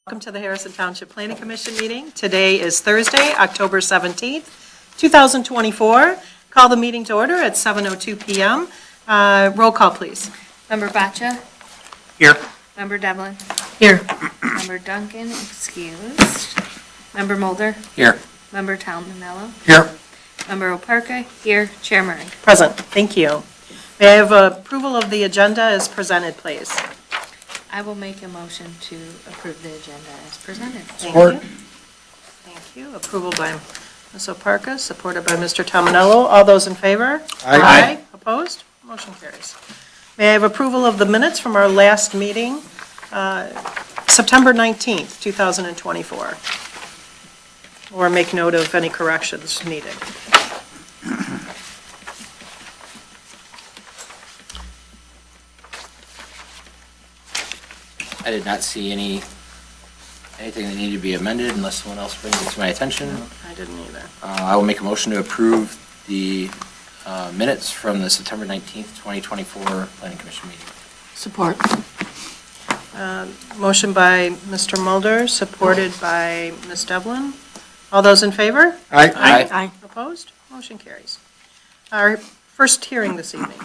Welcome to the Harrison Township Planning Commission meeting. Today is Thursday, October 17th, 2024. Call the meeting to order at 7:02 p.m. Roll call, please. Member Baccia? Here. Member Devlin? Here. Member Duncan, excused. Member Mulder? Here. Member Townello? Here. Member Oparka? Here. Chair Murray? Present. Thank you. May I have approval of the agenda as presented, please? I will make a motion to approve the agenda as presented. Thank you. Thank you. Approval by Ms. Oparka, supported by Mr. Tominello. All those in favor? Aye. Opposed? Motion carries. May I have approval of the minutes from our last meeting, September 19th, 2024? Or make note of any corrections needed. I did not see anything that needed to be amended unless someone else brings it to my attention. No, I didn't either. I will make a motion to approve the minutes from the September 19th, 2024 Planning Commission meeting. Support. Motion by Mr. Mulder, supported by Ms. Devlin. All those in favor? Aye. Aye. Opposed? Motion carries. Our first hearing this evening.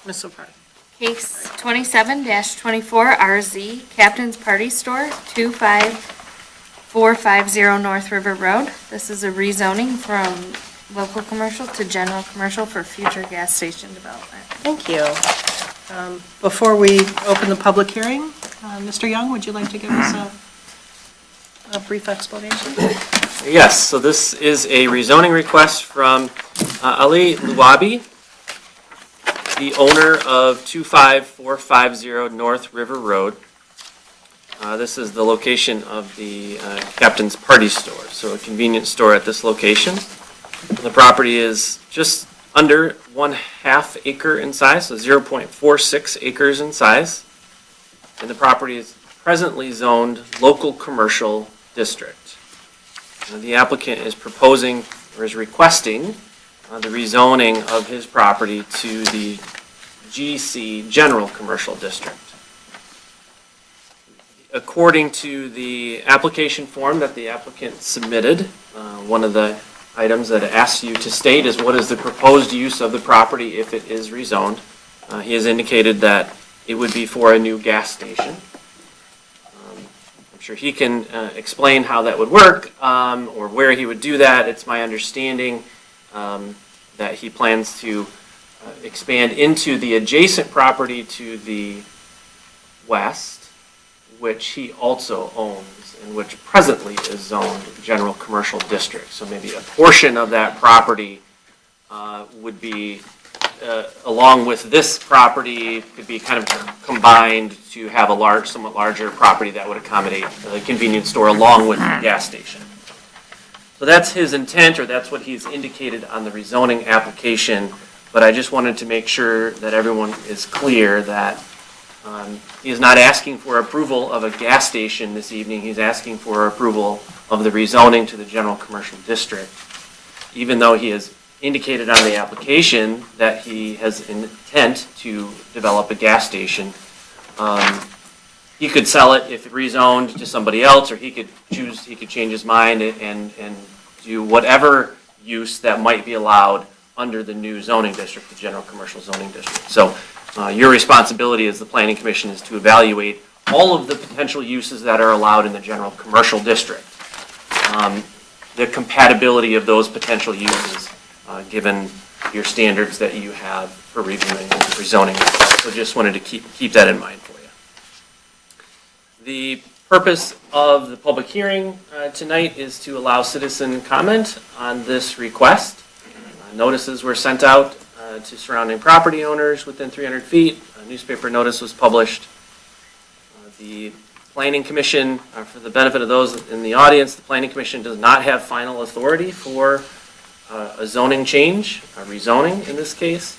Ms. Oparka. Case 27-24 RZ Captain's Party Store, 25450 North River Road. This is a rezoning from local commercial to general commercial for future gas station development. Thank you. Before we open the public hearing, Mr. Young, would you like to give us a brief explanation? Yes, so this is a rezoning request from Ali Luwabi, the owner of 25450 North River Road. This is the location of the Captain's Party Store, so a convenience store at this location. The property is just under 1/2 acre in size, so 0.46 acres in size. And the property is presently zoned local commercial district. The applicant is proposing or is requesting the rezoning of his property to the GC General Commercial District. According to the application form that the applicant submitted, one of the items that it asks you to state is what is the proposed use of the property if it is rezoned. He has indicated that it would be for a new gas station. I'm sure he can explain how that would work or where he would do that. It's my understanding that he plans to expand into the adjacent property to the west, which he also owns and which presently is zoned general commercial district. So maybe a portion of that property would be, along with this property, could be kind of combined to have a somewhat larger property that would accommodate the convenience store along with the gas station. So that's his intent, or that's what he's indicated on the rezoning application, but I just wanted to make sure that everyone is clear that he is not asking for approval of a gas station this evening. He's asking for approval of the rezoning to the general commercial district, even though he has indicated on the application that he has an intent to develop a gas station. He could sell it if rezoned to somebody else, or he could change his mind and do whatever use that might be allowed under the new zoning district, the general commercial zoning district. So your responsibility as the Planning Commission is to evaluate all of the potential uses that are allowed in the general commercial district. The compatibility of those potential uses given your standards that you have for reviewing rezoning. So just wanted to keep that in mind for you. The purpose of the public hearing tonight is to allow citizen comment on this request. Notices were sent out to surrounding property owners within 300 feet. A newspaper notice was published. The Planning Commission, for the benefit of those in the audience, the Planning Commission does not have final authority for a zoning change, a rezoning in this case.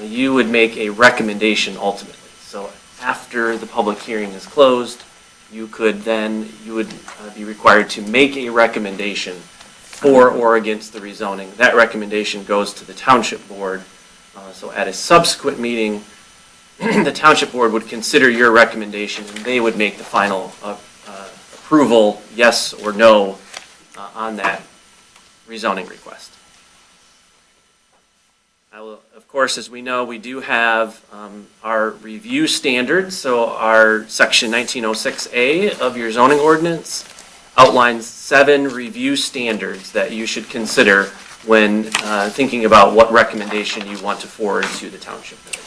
You would make a recommendation ultimately. So after the public hearing is closed, you would be required to make a recommendation for or against the rezoning. That recommendation goes to the Township Board. So at a subsequent meeting, the township board would consider your recommendation, and they would make the final approval, yes or no, on that rezoning request. Of course, as we know, we do have our review standards. So our section 1906A of your zoning ordinance outlines 7 review standards that you should consider when thinking about what recommendation you want to forward to the township board.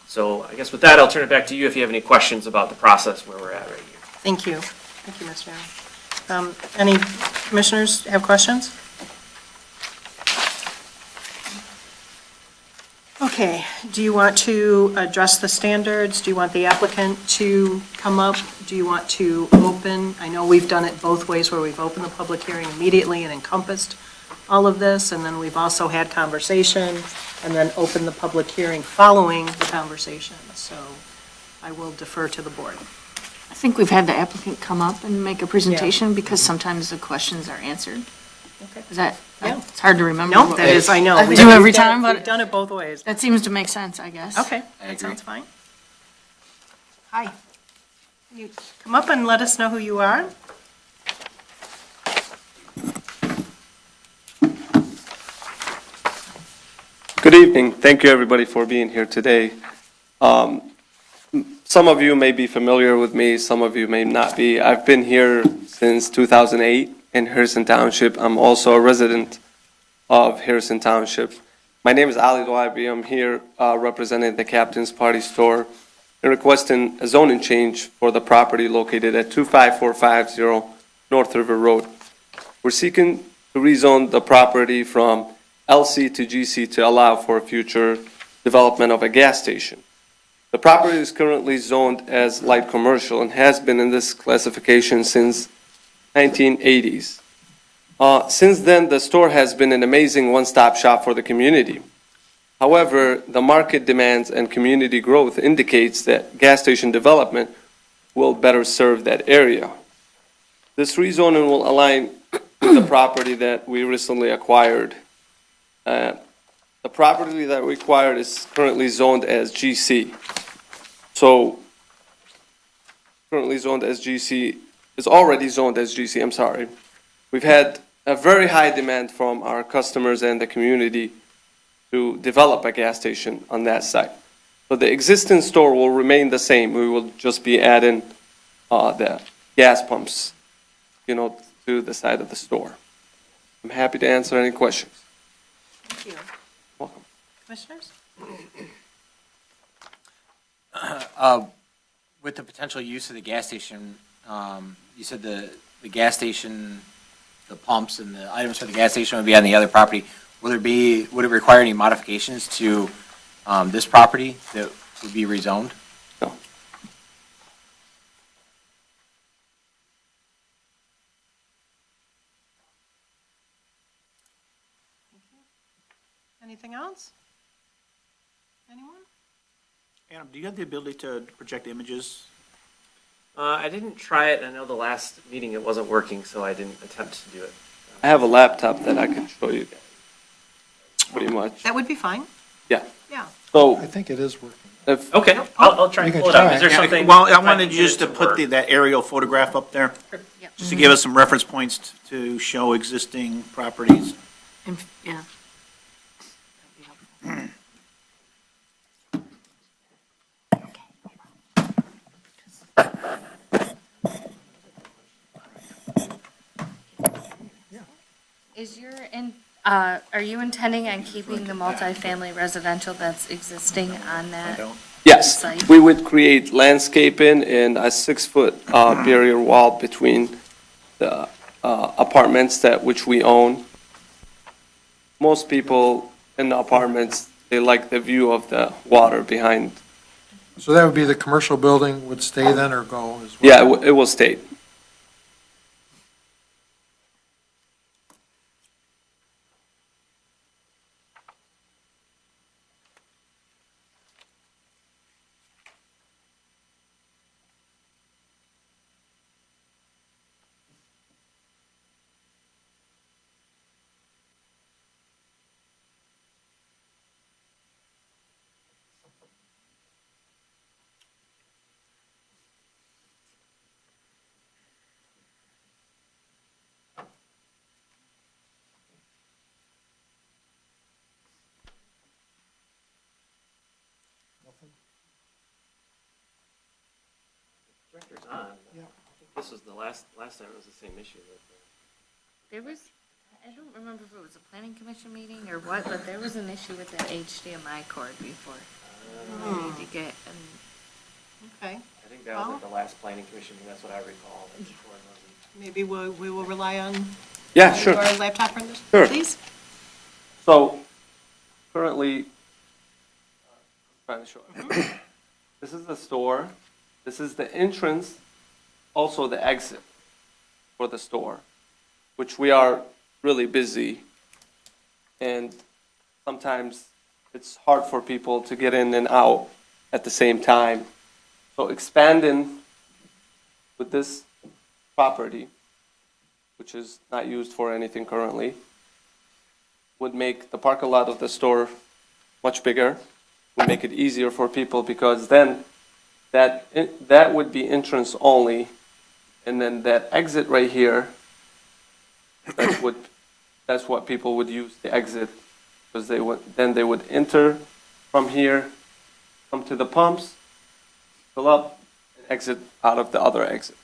So I guess with that, I'll turn it back to you if you have any questions about the process where we're at right here. Thank you. Thank you, Mr. Allen. Any commissioners have questions? Okay, do you want to address the standards? Do you want the applicant to come up? Do you want to open? I know we've done it both ways, where we've opened the public hearing immediately and encompassed all of this, and then we've also had conversation, and then opened the public hearing following the conversation. So I will defer to the board. I think we've had the applicant come up and make a presentation because sometimes the questions are answered. Okay. Is that, Yeah. it's hard to remember. No, what that we is, I know. do every time, We've but done it both ways. that seems to make sense, I guess. Okay, I that agree. sounds fine. Hi. Can you come up and let us know who you are? Good evening. Thank you, everybody, for being here today. Some of you may be familiar with me, some of you may not be. I've been here since 2008 in Harrison Township. I'm also a resident of Harrison Township. My name is Ali Douaibi. I'm here representing the Captain's Party Store and requesting a zoning change for the property located at 25450 North River Road. We're seeking to rezone the property from LC to GC to allow for future development of a gas station. The property is currently zoned as light commercial and has been in this classification since 1980s. Since then, the store has been an amazing one-stop shop for the community. However, the market demands and community growth indicates that gas station development will better serve that area. This rezoning will align with the property that we recently acquired. The property that we acquired is currently zoned as GC. So, currently zoned as GC, is already zoned as GC, I'm sorry. We've had a very high demand from our customers and the community to develop a gas station on that site. So the existing store will remain the same. We will just be adding the gas pumps, to the side of the store. I'm happy to answer any questions. Thank you. Welcome. Commissioners? With the potential use of the gas station, you said the gas station, the pumps and the items for the gas station would be on the other property. Would it require any modifications to this property that would be rezoned? No. Anything else? Anyone? Adam, do you have the ability to project images? I didn't try it. I know the last meeting it wasn't working, so I didn't attempt to do it. I have a laptop that I can show you guys. Pretty much. That would be fine. Yeah. Yeah. So I think it is working. if, Okay, I'll try and You can pull it up. try. Is there something? Well, I if wanted can just get to it put work? that aerial photograph up there, Yep. just to give us some reference points to show existing properties. Yeah. Are you intending on keeping the multifamily residential that's existing on I that? don't. yes, Site. we would create landscaping and a 6-foot barrier wall between the apartments which we own. Most people in the apartments, they like the view of the water behind. So that would be the commercial building would stay then or go as well? Yeah, it will stay. this was the last time it was the same issue. There was, I don't remember if it was a planning commission meeting or what, but there was an issue with that HDMI cord before. We need to get, Okay, I think that was at the last planning commission, meeting. That's what I recall. That the cord wasn't- maybe we will rely on Yeah, sure. your laptop for this, Sure. please? So currently, trying to show this is the store, this is the entrance, also the exit for the store, which we are really busy. And sometimes it's hard for people to get in and out at the same time. So expanding with this property, which is not used for anything currently, would make the parking lot of the store much bigger, would make it easier for people, because then that would be entrance only, and then that exit right here, that's what people would use, the exit, because they would enter from here, come to the pumps, fill up, and exit out of the other exit.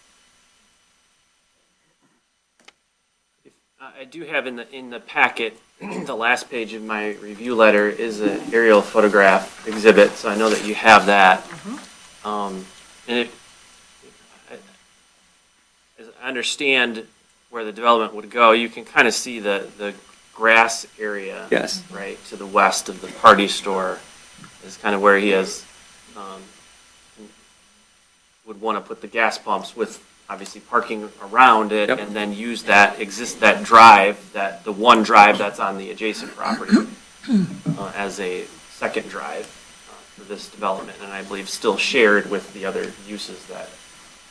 I do have in the packet, the last page of my review letter is an aerial photograph exhibit, so I know that you have that. And as I understand where the development would go, you can kind of see the grass area. Yes. Right, to the west of the party store is kind of where he has, would want to put the gas pumps with obviously parking around it, Yep. and then use that drive, the one drive that's on the adjacent property, as a second drive for this development, and I believe still shared with the other uses that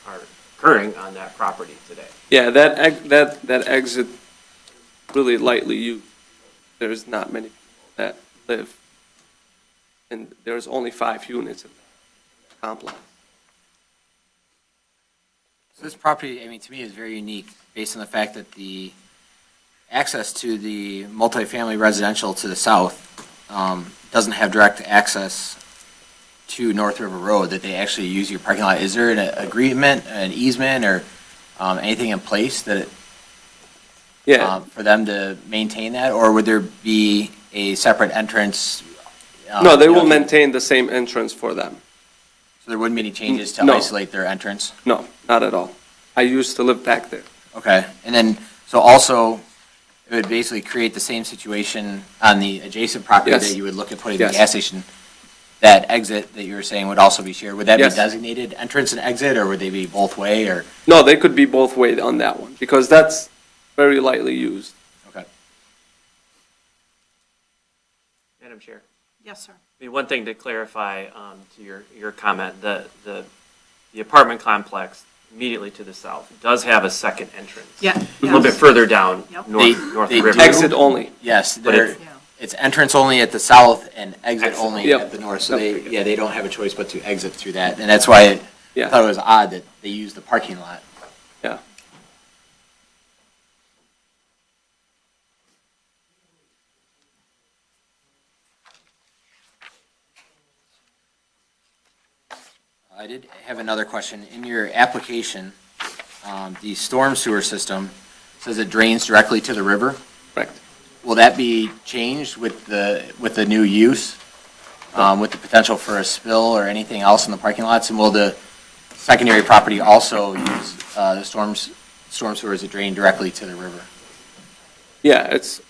are occurring on that property today. Yeah, that exit really lightly used. There's not many people that live, and there's only 5 units in the complex. So this property, I mean, to me is very unique based on the fact that the access to the multifamily residential to the south doesn't have direct access to North River Road, that they actually use your parking lot. Is there an agreement, an easement, or anything in place that, Yeah, for them to maintain that? Or would there be a separate entrance? no, they you know, will maintain the same entrance for them. So there wouldn't be any changes to No. isolate their entrance? No, not at all. I used to live back there. Okay, and then, so also, it would basically create the same situation on the adjacent property Yes. that you would look at putting the Yes. gas station. That exit that you were saying would also be shared. Would that be Yes. designated entrance and exit, or would they be both way, or? No, they could be both ways on that one, because that's very lightly used. Okay. Madam Chair. Yes, sir. I mean, one thing to clarify to your comment, the apartment complex immediately to the south does have a second entrance. Yeah. A little bit further down, Yep. north They River. do. Exit only. Yes, But they're, Yeah. it's entrance only at the south and exit Exit. only Yep. at the north. So they don't have a choice but to exit through that. And that's why I Yeah. thought it was odd that they use the parking lot. Yeah. I did have another question. In your application, the storm sewer system says it drains directly to the river. Correct. Will that be changed with the new use, with the potential for a spill or anything else in the parking lots? And will the secondary property also use the storm sewer as a drain directly to the river? Yeah, it's,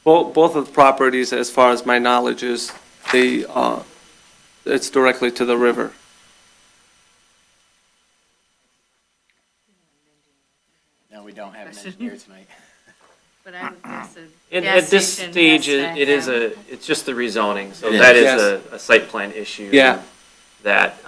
both of the properties, as far as my knowledge is, it's directly to the river. No, we don't have an engineer tonight. but I would guess a And gas at this station stage, has to it is have- it's just the rezoning, so It that is. is a site plan issue. Yeah. That,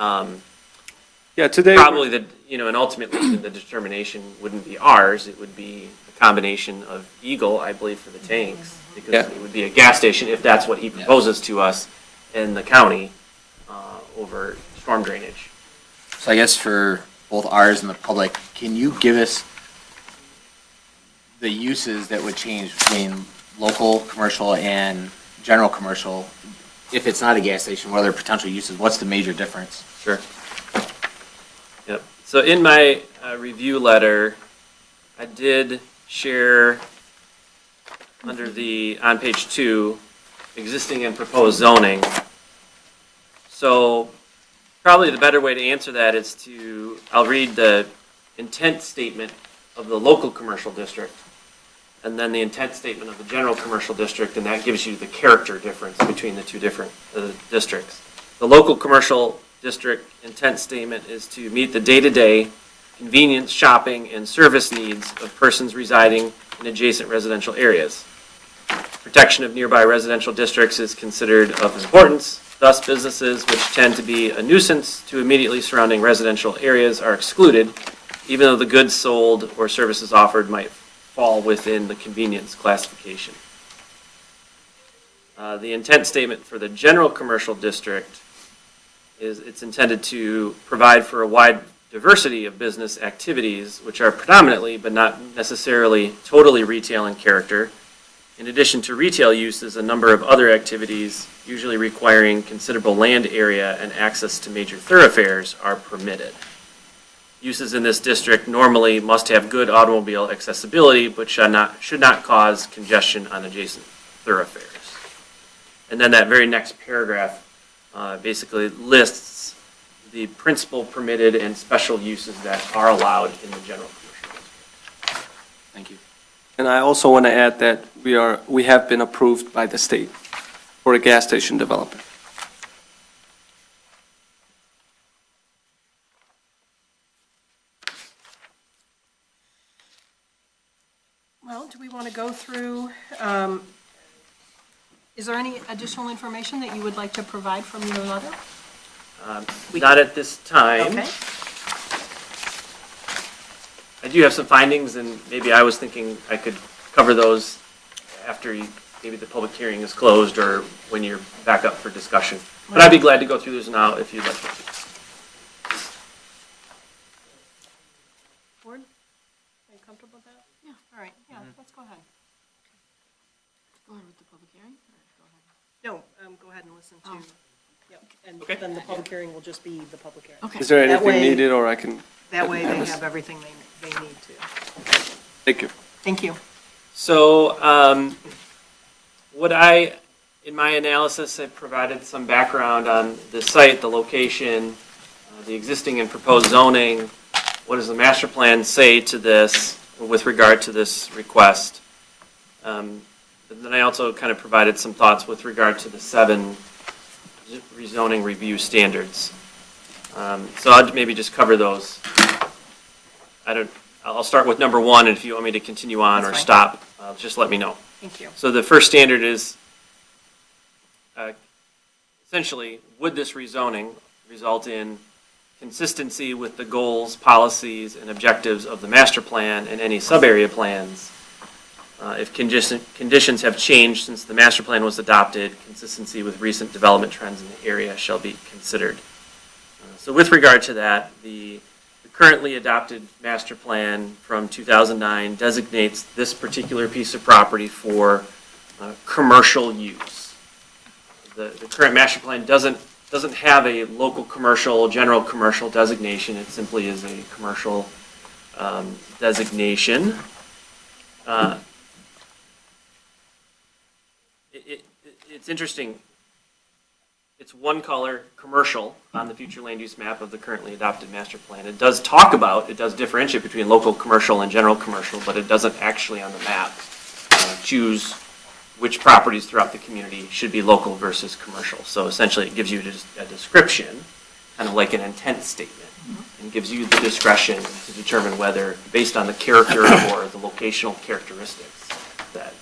Yeah, today. probably and ultimately the determination wouldn't be ours, it would be a combination of Eagle, I believe, for the tanks. Because Yeah. it would be a gas station if that's what he proposes to us in the county, over storm drainage. So I guess for both ours and the public, can you give us the uses that would change between local, commercial, and general commercial? If it's not a gas station, what are their potential uses? What's the major difference? Sure. Yep. So in my review letter, I did share under on page 2, existing and proposed zoning. So probably the better way to answer that is I'll read the intent statement of the local commercial district, and then the intent statement of the general commercial district, and that gives you the character difference between the two different districts. The local commercial district intent statement is to meet the day-to-day convenience, shopping, and service needs of persons residing in adjacent residential areas. Protection of nearby residential districts is considered of importance. Thus, businesses which tend to be a nuisance to immediately surrounding residential areas are excluded, even though the goods sold or services offered might fall within the convenience classification. The intent statement for the general commercial district it's intended to provide for a wide diversity of business activities, which are predominantly, but not necessarily totally retail in character. In addition to retail uses, a number of other activities, usually requiring considerable land area and access to major thoroughfares, are permitted. Uses in this district normally must have good automobile accessibility, but should not cause congestion on adjacent thoroughfares. And then that very next paragraph basically lists the principal permitted and special uses that are allowed in the general commercial district. Thank you. And I also want to add that we have been approved by the state for a gas station development. Well, do we want to go through, is there any additional information that you would like to provide from your letter? Not at this time. Okay. I do have some findings, and maybe I was thinking I could cover those after maybe the public hearing is closed or when you're back up for discussion. But I'd be glad to go through those now if you'd like to. Board, are you comfortable with that? Yeah. All right, yeah, let's go ahead. Go ahead with the public hearing, or go ahead? No, go ahead and listen to, Oh. yep, and Okay. then the public hearing will just be the public hearing. Okay. Is there That anything way- needed, or I can? That way they Yes. have everything they need to. Thank you. Thank you. So, in my analysis, I provided some background on the site, the location, the existing and proposed zoning. What does the master plan say to this with regard to this request? And then I also kind of provided some thoughts with regard to the 7 rezoning review standards. So I'll maybe just cover those. I'll start with number 1, and if you want me to continue on or That's fine. stop, just let me know. Thank you. So the first standard is, essentially, would this rezoning result in consistency with the goals, policies, and objectives of the master plan and any sub-area plans? If conditions have changed since the master plan was adopted, consistency with recent development trends in the area shall be considered. So with regard to that, the currently adopted master plan from 2009 designates this particular piece of property for commercial use. The current master plan doesn't have a local commercial, general commercial designation. It simply is a commercial designation. It's interesting. It's one color, commercial, on the future land use map of the currently adopted master plan. It does differentiate between local commercial and general commercial, but it doesn't actually on the map choose which properties throughout the community should be local versus commercial. So essentially it gives you just a description, kind of like an intent statement, and gives you the discretion to determine whether, based on the character or the locational characteristics, that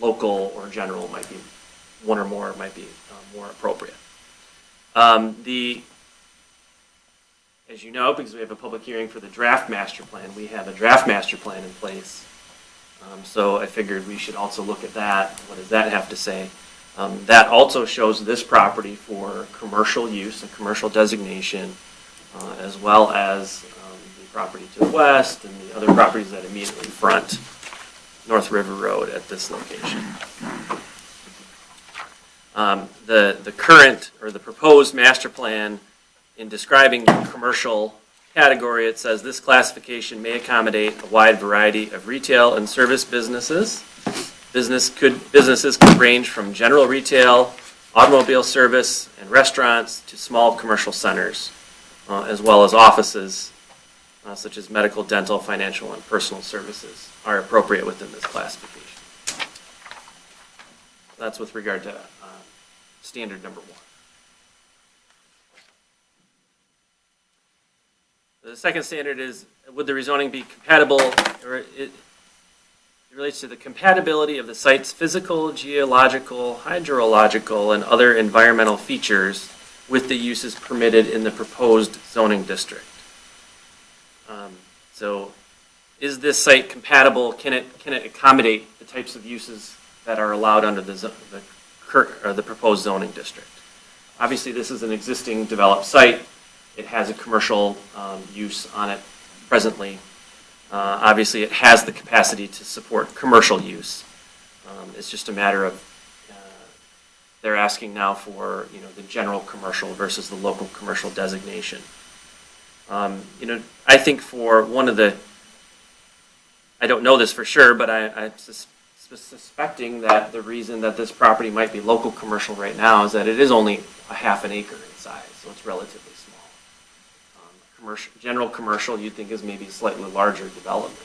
local or general might be, one or more might be more appropriate. As you know, because we have a public hearing for the draft master plan, we have a draft master plan in place. So I figured we should also look at that. What does that have to say? That also shows this property for commercial use, a commercial designation, as well as the property to the west and the other properties that immediately front North River Road at this location. The current or the proposed master plan in describing the commercial category, it says this classification may accommodate a wide variety of retail and service businesses. Businesses could range from general retail, automobile service, and restaurants to small commercial centers, as well as offices, such as medical, dental, financial, and personal services are appropriate within this classification. That's with regard to standard number 1. The second standard is, would the rezoning be compatible, or it relates to the compatibility of the site's physical, geological, hydrological, and other environmental features with the uses permitted in the proposed zoning district. So is this site compatible? Can it accommodate the types of uses that are allowed under the proposed zoning district? Obviously, this is an existing developed site. It has a commercial use on it presently. Obviously, it has the capacity to support commercial use. It's just a matter of they're asking now for the general commercial versus the local commercial designation. I think for one of the, I don't know this for sure, but I'm suspecting that the reason that this property might be local commercial right now is that it is only a half an acre in size, so it's relatively small. General commercial, you'd think, is maybe a slightly larger development.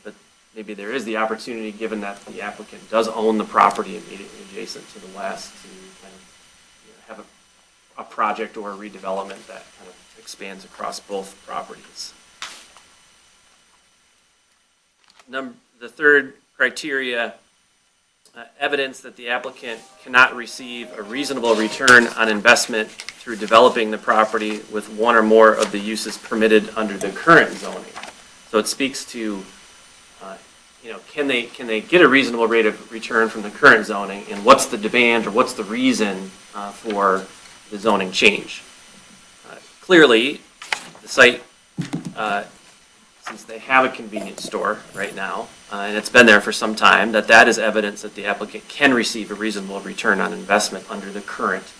But maybe there is the opportunity, given that the applicant does own the property immediately adjacent to the west, to kind of have a project or a redevelopment that kind of expands across both properties. The third criteria, evidence that the applicant cannot receive a reasonable return on investment through developing the property with one or more of the uses permitted under the current zoning. So it speaks to, can they get a reasonable rate of return from the current zoning, and what's the demand or what's the reason for the zoning change? Clearly, the site, since they have a convenience store right now, and it's been there for some time, that is evidence that the applicant can receive a reasonable return on investment under the current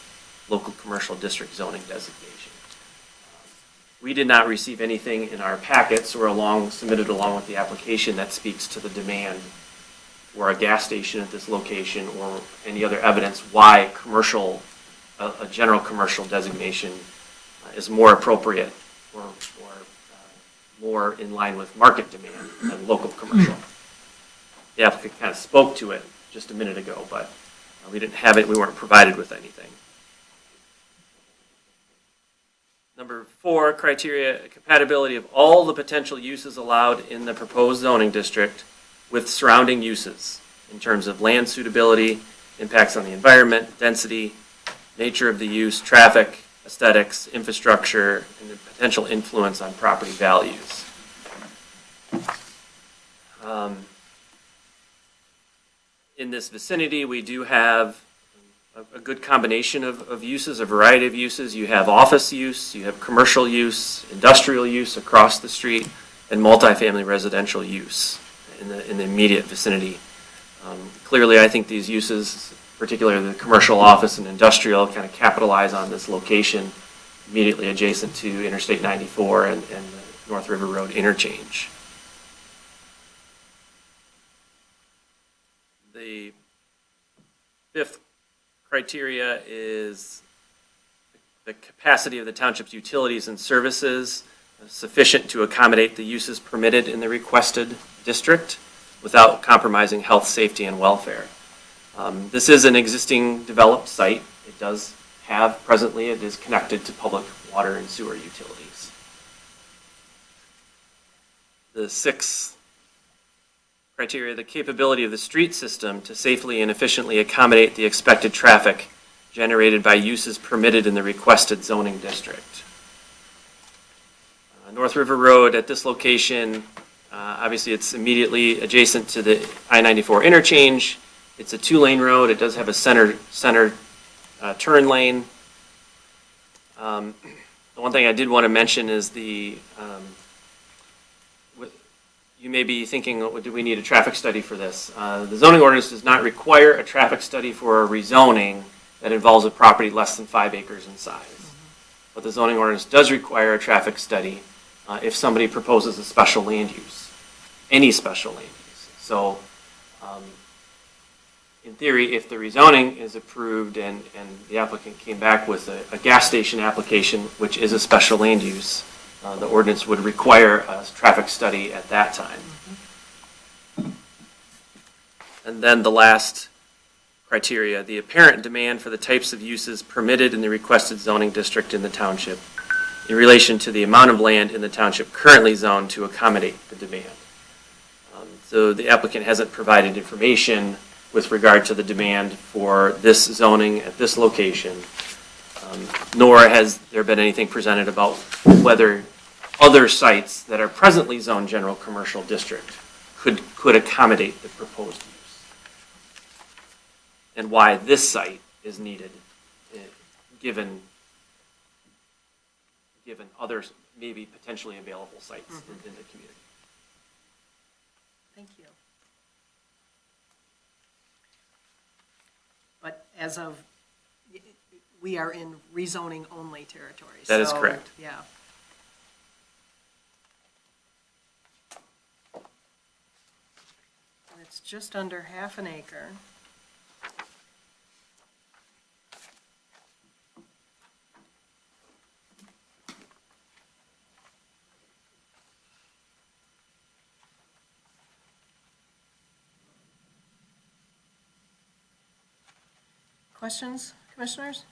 local commercial district zoning designation. We did not receive anything in our packets or submitted along with the application that speaks to the demand for a gas station at this location or any other evidence why a general commercial designation is more appropriate or more in line with market demand than local commercial. The applicant kind of spoke to it just a minute ago, but we didn't have it, we weren't provided with anything. Number 4, criteria, compatibility of all the potential uses allowed in the proposed zoning district with surrounding uses in terms of land suitability, impacts on the environment, density, nature of the use, traffic, aesthetics, infrastructure, and the potential influence on property values. In this vicinity, we do have a good combination of uses, a variety of uses. You have office use, you have commercial use, industrial use across the street, and multifamily residential use in the immediate vicinity. Clearly, I think these uses, particularly the commercial, office, and industrial, kind of capitalize on this location immediately adjacent to Interstate 94 and the North River Road interchange. The 5th criteria is the capacity of the township's utilities and services sufficient to accommodate the uses permitted in the requested district without compromising health, safety, and welfare. This is an existing developed site. It does have, presently, it is connected to public water and sewer utilities. The 6th criteria, the capability of the street system to safely and efficiently accommodate the expected traffic generated by uses permitted in the requested zoning district. North River Road at this location, obviously it's immediately adjacent to the I-94 interchange. It's a 2-lane road. It does have a center turn lane. The one thing I did want to mention is you may be thinking, do we need a traffic study for this? The zoning ordinance does not require a traffic study for a rezoning that involves a property less than 5 acres in size. but the zoning ordinance does require a traffic study if somebody proposes a special land use, any special land use. So, in theory, if the rezoning is approved and the applicant came back with a gas station application, which is a special land use, the ordinance would require a traffic study at that time. And then the last criteria, the apparent demand for the types of uses permitted in the requested zoning district in the township in relation to the amount of land in the township currently zoned to accommodate the demand. So the applicant hasn't provided information with regard to the demand for this zoning at this location, nor has there been anything presented about whether other sites that are presently zoned general commercial district could accommodate the proposed use. And why this site is needed, given other maybe potentially available sites in the community. Thank you. But as of, we are in rezoning only territory. That is so, correct. Yeah. And it's just under half an acre. Questions, commissioners?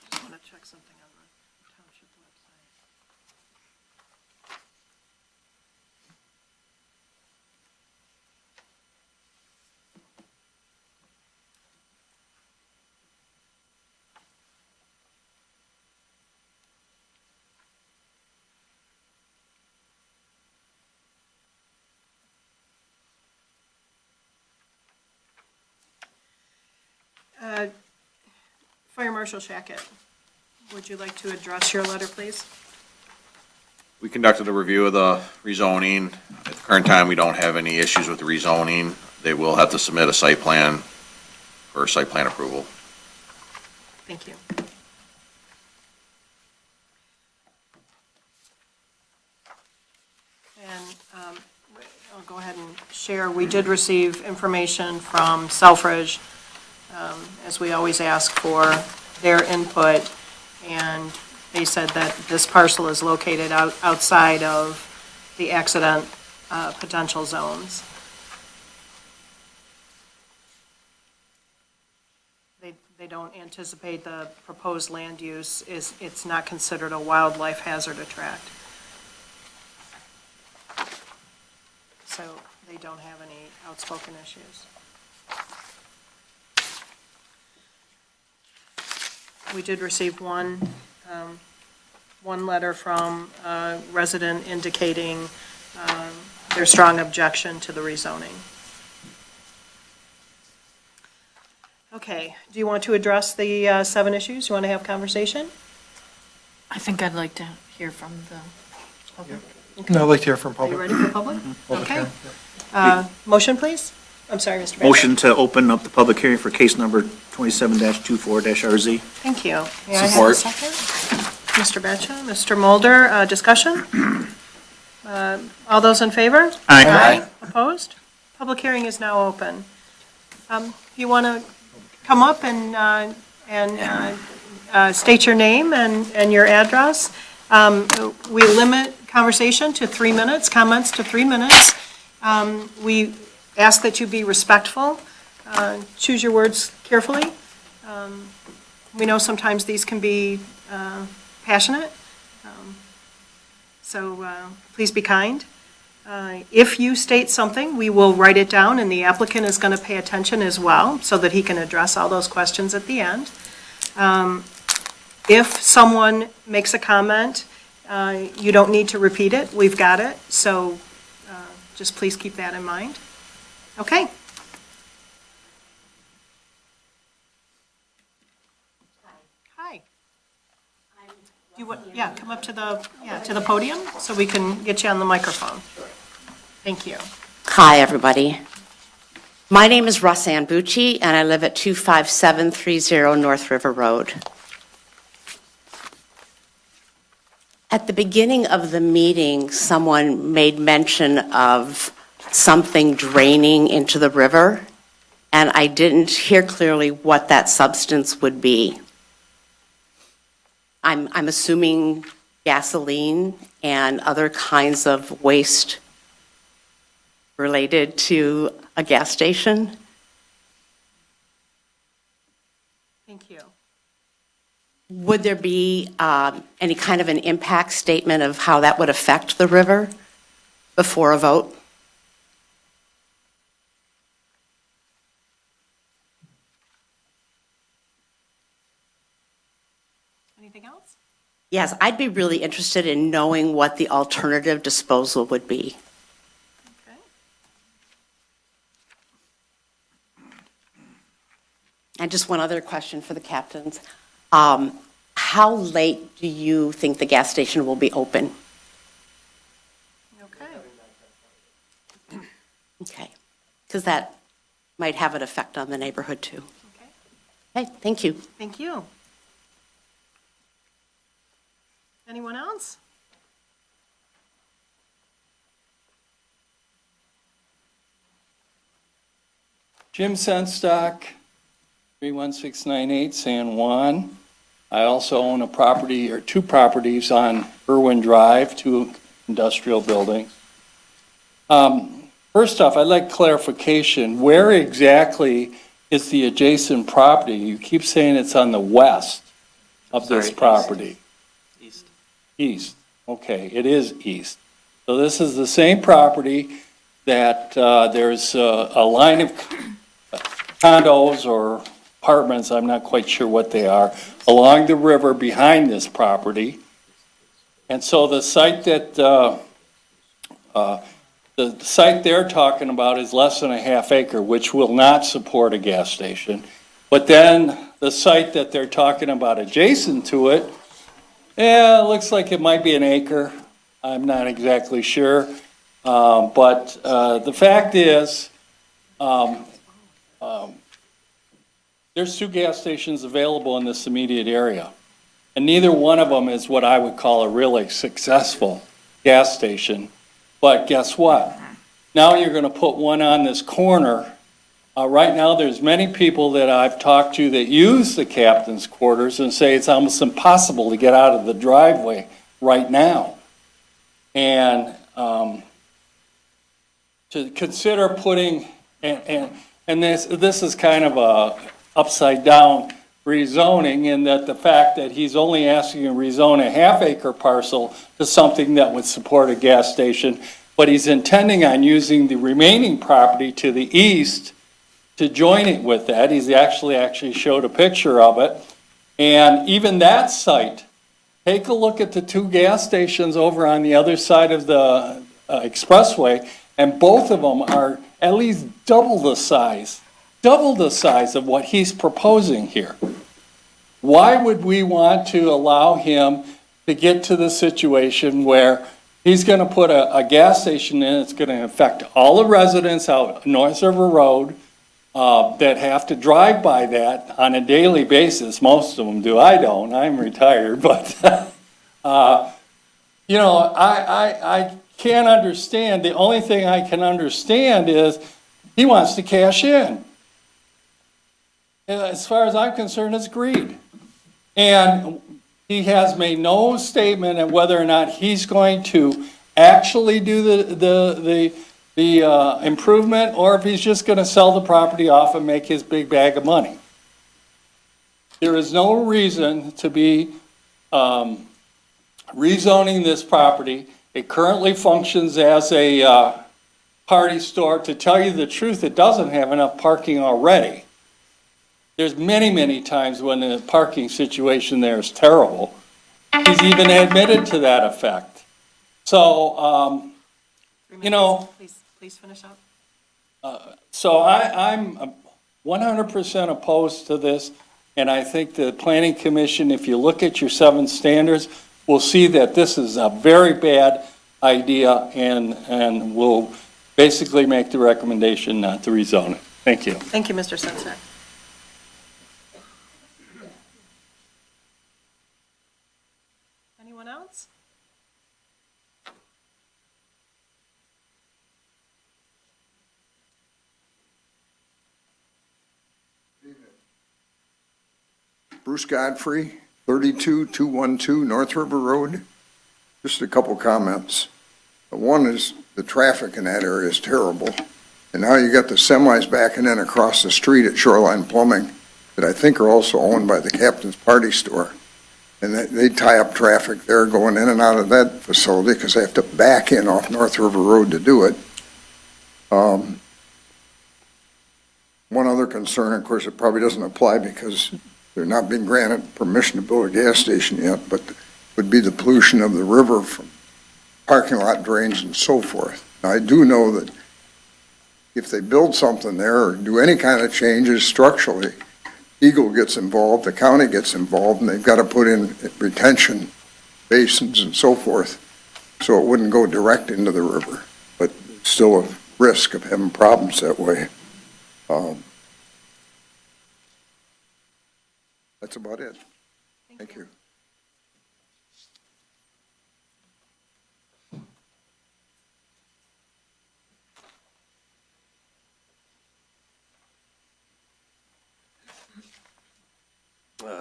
Just want to check something on the township website. Fire Marshal Shackett, would you like to address your letter, please? We conducted a review of the rezoning. At the current time, we don't have any issues with the rezoning. They will have to submit a site plan for site plan approval. Thank you. And I'll go ahead and share. We did receive information from Selfridge, as we always ask for their input, and they said that this parcel is located outside of the accident potential zones. They don't anticipate the proposed land use it's not considered a wildlife hazard attract. So they don't have any outspoken issues. We did receive one letter from a resident indicating their strong objection to the rezoning. Okay, do you want to address the 7 issues? You want to have conversation? I think I'd like to hear from the public. No, I'd like to hear from Are you public. ready for public? Public Okay. hearing. Motion, please? I'm sorry, Mr. Baker. Motion to open up the public hearing for case number 27-24-RZ. Thank you. May I have a Support. second? Mr. Batcha, Mr. Mulder, discussion? All those in favor? Aye. Opposed? Public hearing is now open. You want to come up and state your name and your address? We limit conversation to 3 minutes, comments to 3 minutes. We ask that you be respectful. Choose your words carefully. We know sometimes these can be passionate, so please be kind. If you state something, we will write it down, and the applicant is going to pay attention as well, so that he can address all those questions at the end. If someone makes a comment, you don't need to repeat it. We've got it, so just please keep that in mind. Okay. Hi. Do you Yeah, come up to the podium so we can get you on the microphone. Thank you. Hi, everybody. My name is Roseanne Bucci, and I live at 25730 North River Road. At the beginning of the meeting, someone made mention of something draining into the river, and I didn't hear clearly what that substance would be. I'm assuming gasoline and other kinds of waste related to a gas station. Thank you. Would there be any kind of an impact statement of how that would affect the river before a vote? Anything else? Yes, I'd be really interested in knowing what the alternative disposal would be. Okay. And just one other question for the captains. How late do you think the gas station will be open? Okay. Okay, because that might have an effect on the neighborhood too. Okay. Okay, thank you. Thank you. Anyone else? Jim Senstock, 31698 San Juan. I also own a property, or two properties on Irwin Drive, two industrial buildings. First off, I'd like clarification. Where exactly is the adjacent property? You keep saying it's on the west of this property. East. Okay, it is east. So this is the same property that there's a line of condos or apartments, I'm not quite sure what they are, along the river behind this property. And so the site that, the site they're talking about is less than a half acre, which will not support a gas station. But then the site that they're talking about adjacent to it, it looks like it might be an acre. I'm not exactly sure. But the fact is, there's two gas stations available in this immediate area. And neither one of them is what I would call a really successful gas station. But guess what? Now you're going to put one on this corner. Right now, there's many people that I've talked to that use the captain's quarters and say it's almost impossible to get out of the driveway right now. And to consider putting, and this is kind of a upside down rezoning, in that the fact that he's only asking to rezone a half acre parcel to something that would support a gas station, but he's intending on using the remaining property to the east to join it with that. He's actually showed a picture of it. And even that site, take a look at the two gas stations over on the other side of the expressway, and both of them are at least double the size of what he's proposing here. Why would we want to allow him to get to the situation where he's going to put a gas station in? It's going to affect all the residents out North River Road that have to drive by that on a daily basis. Most of them do. I don't. I'm retired. But, you know, I can't understand. The only thing I can understand is he wants to cash in. As far as I'm concerned, it's greed. And he has made no statement of whether or not he's going to actually do the improvement, or if he's just going to sell the property off and make his big bag of money. There is no reason to be rezoning this property. It currently functions as a party store. To tell you the truth, it doesn't have enough parking already. There's many, many times when the parking situation there is terrible. He's even admitted to that effect. So, you know, Please finish up. so I'm 100% opposed to this, and I think the Planning Commission, if you look at your 7 standards, will see that this is a very bad idea and will basically make the recommendation not to rezone it. Thank you. Thank you, Mr. Sensek. Anyone else? Bruce Godfrey, 32212 North River Road. Just a couple comments. One is the traffic in that area is terrible. And now you got the semis backing in across the street at Shoreline Plumbing that I think are also owned by the Captain's Party Store. And they tie up traffic there going in and out of that facility because they have to back in off North River Road to do it. One other concern, of course, it probably doesn't apply because they're not being granted permission to build a gas station yet, but would be the pollution of the river from parking lot drains and so forth. Now, I do know that if they build something there or do any kind of changes structurally, Eagle gets involved, the county gets involved, and they've got to put in retention basins and so forth, so it wouldn't go direct into the river, but it's still a risk of having problems that way. That's about it. Thank you.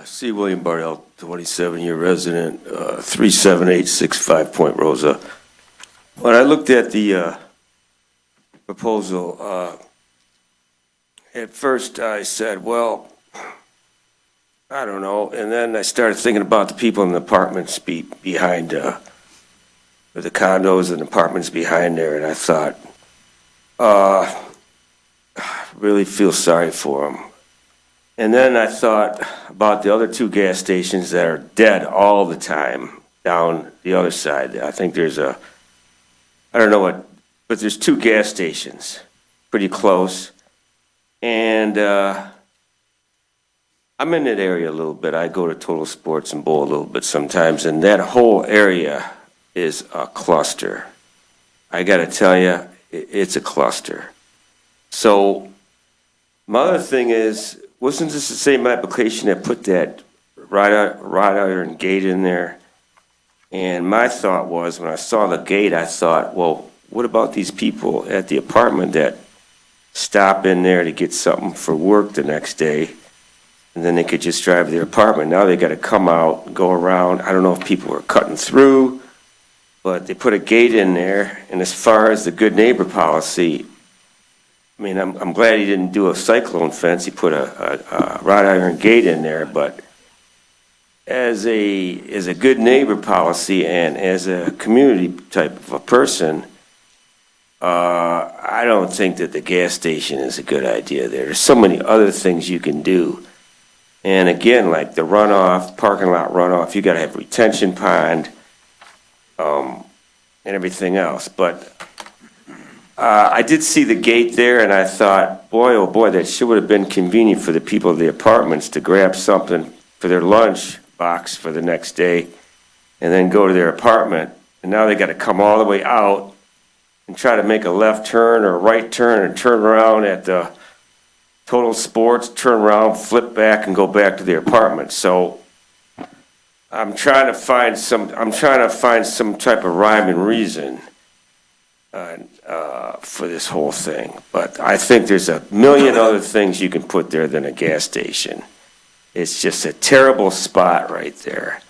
C. William Barnell, 27-year resident, 37865 Point Rosa. When I looked at the proposal, at first I said, well, I don't know, and then I started thinking about the people in the apartments behind, or the condos and apartments behind there, and I thought, really feel sorry for them. And then I thought about the other two gas stations that are dead all the time down the other side. I think there's I don't know what, but there's two gas stations pretty close. And I'm in that area a little bit. I go to Total Sports and bowl a little bit sometimes, and that whole area is a cluster. I got to tell you, it's a cluster. So my other thing is, wasn't this the same application that put that wrought iron gate in there? And my thought was, when I saw the gate, I thought, well, what about these people at the apartment that stop in there to get something for work the next day, and then they could just drive to their apartment? Now they got to come out, go around. I don't know if people were cutting through, but they put a gate in there. And as far as the good neighbor policy, I mean, I'm glad he didn't do a cyclone fence. He put a wrought iron gate in there, but as a good neighbor policy and as a community type of a person, I don't think that the gas station is a good idea there. There's so many other things you can do. And again, like the runoff, parking lot runoff, you gotta have retention pond, and everything else. But I did see the gate there, and I thought, boy, oh boy, that sure would have been convenient for the people of the apartments to grab something for their lunch box for the next day and then go to their apartment. And now they got to come all the way out and try to make a left turn or a right turn and turn around at the Total Sports, turn around, flip back, and go back to their apartment. So I'm trying to find some type of rhyme and reason for this whole thing. But I think there's a million other things you can put there than a gas station. It's just a terrible spot right there.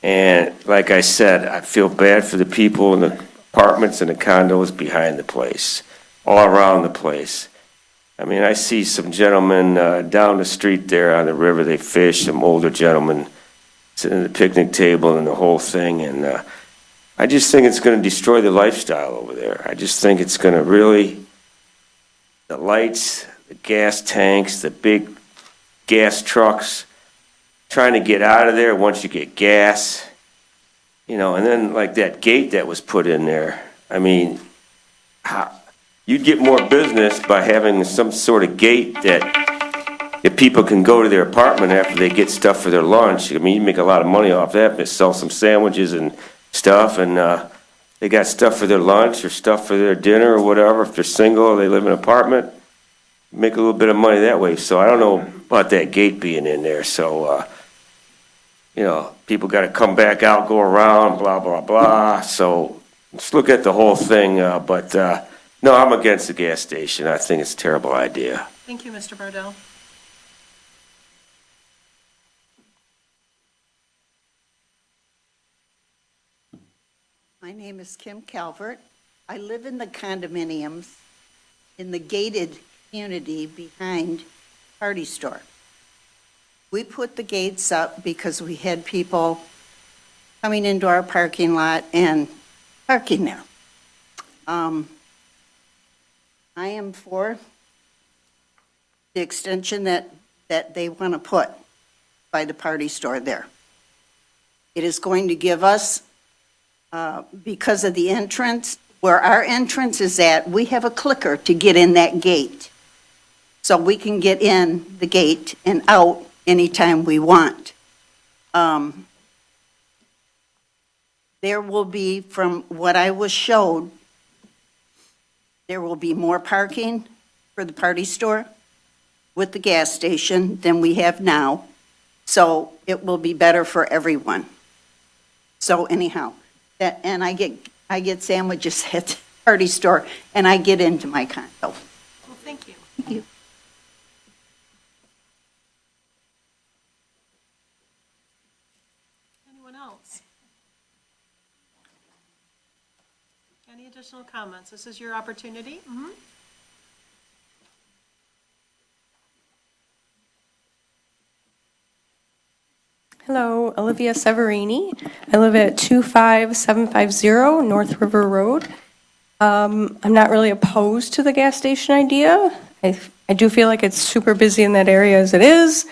And like I said, I feel bad for the people in the apartments and the condos behind the place, all around the place. I mean, I see some gentlemen down the street there on the river, they fish, some older gentlemen sitting at the picnic table and the whole thing, and I just think it's going to destroy the lifestyle over there. I just think it's going to really, the lights, the gas tanks, the big gas trucks, trying to get out of there once you get gas, you know, and then like that gate that was put in there. I mean, you'd get more business by having some sort of gate that if people can go to their apartment after they get stuff for their lunch, I mean, you make a lot of money off that, they sell some sandwiches and stuff, and, they got stuff for their lunch or stuff for their dinner or whatever, if they're single or they live in an apartment, make a little bit of money that way, so I don't know about that gate being in there, so, you know, people gotta come back out, go around, blah, blah, blah, so let's look at the whole thing, but, no, I'm against the gas station, I think it's a terrible idea. Thank you, Mr. Bardell. My name is Kim Calvert. I live in the condominiums in the gated community behind Party Store. We put the gates up because we had people coming into our parking lot and parking there. I am for the extension that they want to put by the Party Store there. It is going to give us, because of the entrance, where our entrance is at, we have a clicker to get in that gate. So we can get in the gate and out anytime we want. There will be, from what I was showed, there will be more parking for the Party Store with the gas station than we have now. So it will be better for everyone. So anyhow, and I get sandwiches at the Party Store, and I get into my condo. Well, thank you. Thank you. Anyone else? Any additional comments? This is your opportunity. Hello, Olivia Severini. I live at 25750 North River Road. I'm not really opposed to the gas station idea. I do feel like it's super busy in that area as it is.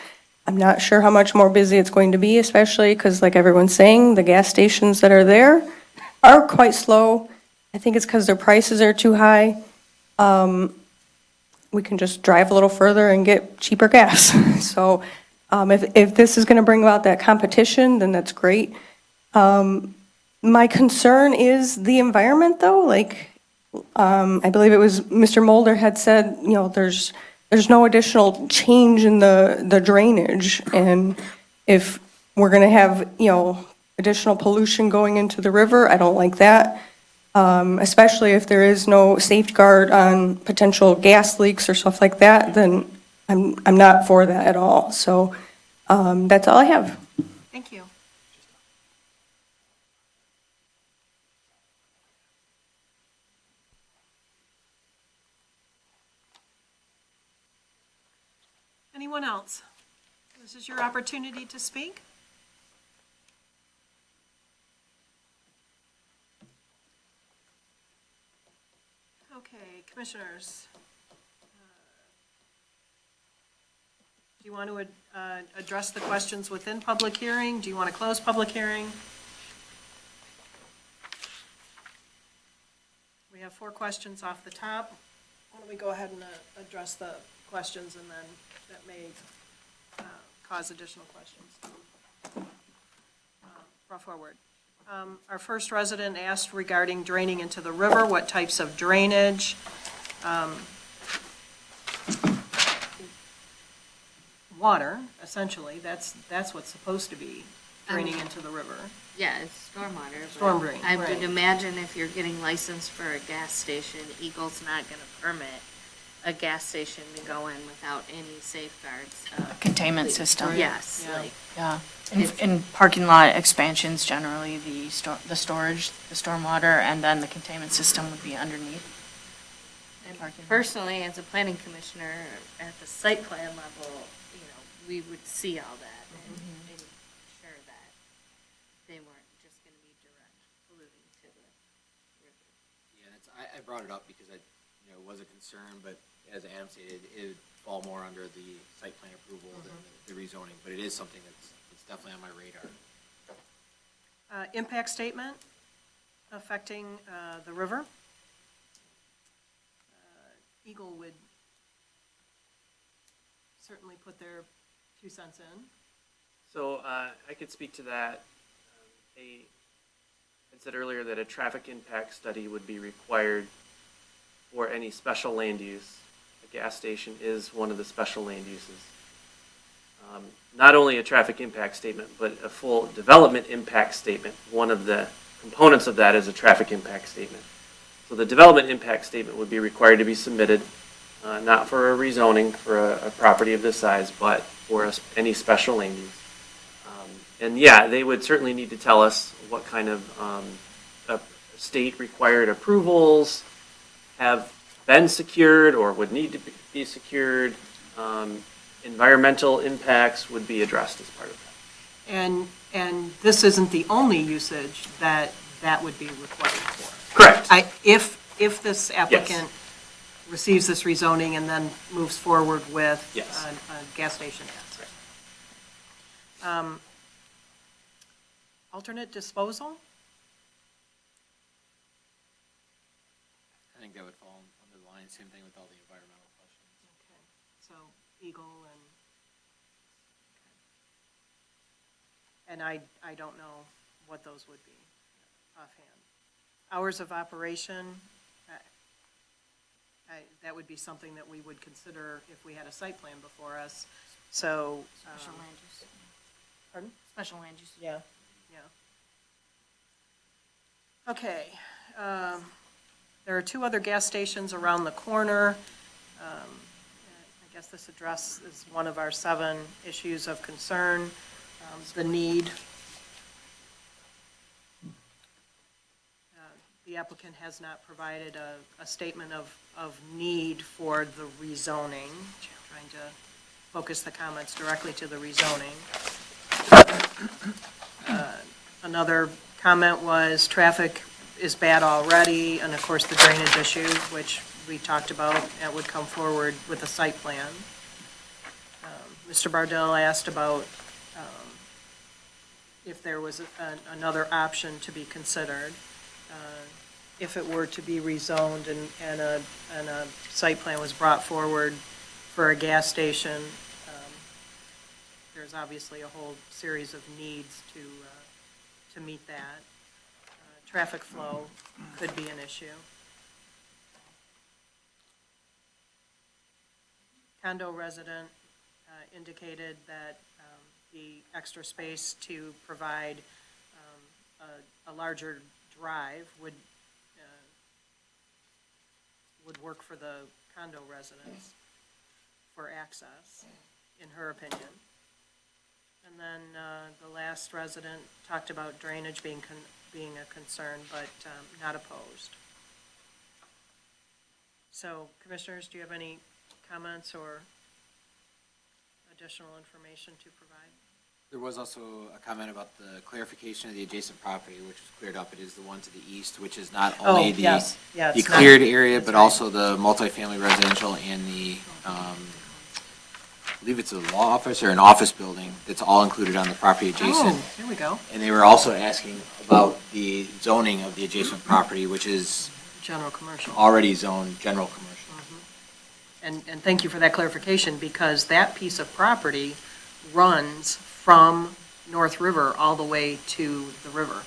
I'm not sure how much more busy it's going to be, especially because, like everyone's saying, the gas stations that are there are quite slow. I think it's because their prices are too high. We can just drive a little further and get cheaper gas. So if this is going to bring about that competition, then that's great. My concern is the environment, though. Like, I believe it was Mr. Mulder had said, you know, there's no additional change in the drainage. And if we're going to have, you know, additional pollution going into the river, I don't like that. Especially if there is no safeguard on potential gas leaks or stuff like that, then I'm not for that at all. So that's all I have. Thank you. Anyone else? This is your opportunity to speak. Okay, commissioners. Do you want to address the questions within public hearing? Do you want to close public hearing? We have 4 questions off the top. Why don't we go ahead and address the questions, and then that may cause additional questions. Brought forward. Our first resident asked regarding draining into the river, what types of drainage? Water, essentially, that's what's supposed to be draining into the river. Yeah, it's stormwater. but Storm drain, I right. would imagine if you're getting licensed for a gas station, Eagle's not gonna permit a gas station to go in without any safeguards. Containment system. Yes, Yeah. like, Yeah. In parking lot expansions, generally, the storage, the stormwater, and then the containment system would be underneath. and Parking lot. personally, as a planning commissioner, at the site plan level, you know, we would see all that and ensure that they weren't just gonna be direct polluting to the river. Yeah, I brought it up because it was a concern, but as Adam stated, it would fall more under the site plan approval than the rezoning, but it is something that's definitely on my radar. Impact statement affecting the river. Eagle would certainly put their 2 cents in. So I could speak to that. I said earlier that a traffic impact study would be required for any special land use. A gas station is one of the special land uses. Not only a traffic impact statement, but a full development impact statement. One of the components of that is a traffic impact statement. So the development impact statement would be required to be submitted, not for a rezoning for a property of this size, but for any special land use. And yeah, they would certainly need to tell us what kind of state required approvals have been secured or would need to be secured. Environmental impacts would be addressed as part of that. And this isn't the only usage that would be required for. Correct. If this applicant receives this rezoning and then moves forward with Yes. a gas station, yes. Alternate disposal? I think that would fall under the line, same thing with all the environmental questions. Okay, so Eagle and I don't know what those would be offhand. Hours of operation, that would be something that we would consider if we had a site plan before us, so. Special land use. Pardon? Special land use. Yeah, yeah. Okay, there are 2 other gas stations around the corner. I guess this addresses one of our 7 issues of concern, the need. The applicant has not provided a statement of need for the rezoning, trying to focus the comments directly to the rezoning. Another comment was traffic is bad already, and of course the drainage issue, which we talked about, that would come forward with a site plan. Mr. Bardell asked about if there was another option to be considered. If it were to be rezoned and a site plan was brought forward for a gas station, there's obviously a whole series of needs to meet that. Traffic flow could be an issue. Condo resident indicated that the extra space to provide a larger drive would work for the condo residents for access, in her opinion. And then the last resident talked about drainage being a concern, but not opposed. So, commissioners, do you have any comments or additional information to provide? There was also a comment about the clarification of the adjacent property, which was cleared up. It is the one to the east, which is not only the yes. Yeah, the it's not- cleared area, that's but right. also the multifamily residential and the, I believe it's a law office or an office building that's all included on the property adjacent. Oh, here we go. And they were also asking about the zoning of the adjacent property, which is General commercial. already zoned general commercial. And thank you for that clarification, because that piece of property runs from North River all the way to the river.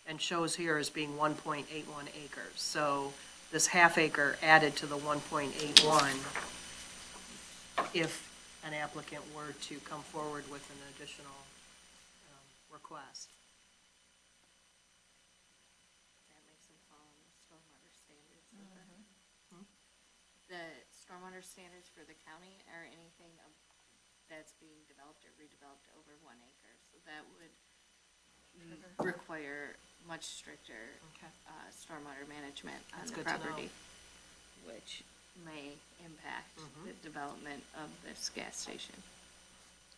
And shows here as being 1.81 acres. So this half acre added to the 1.81 if an applicant were to come forward with an additional request. That makes them fall in the stormwater standards. The stormwater standards for the county are anything that's being developed or redeveloped over 1 acre. So that would require much stricter stormwater management on That's the good to know. property, which may impact the development of this gas station.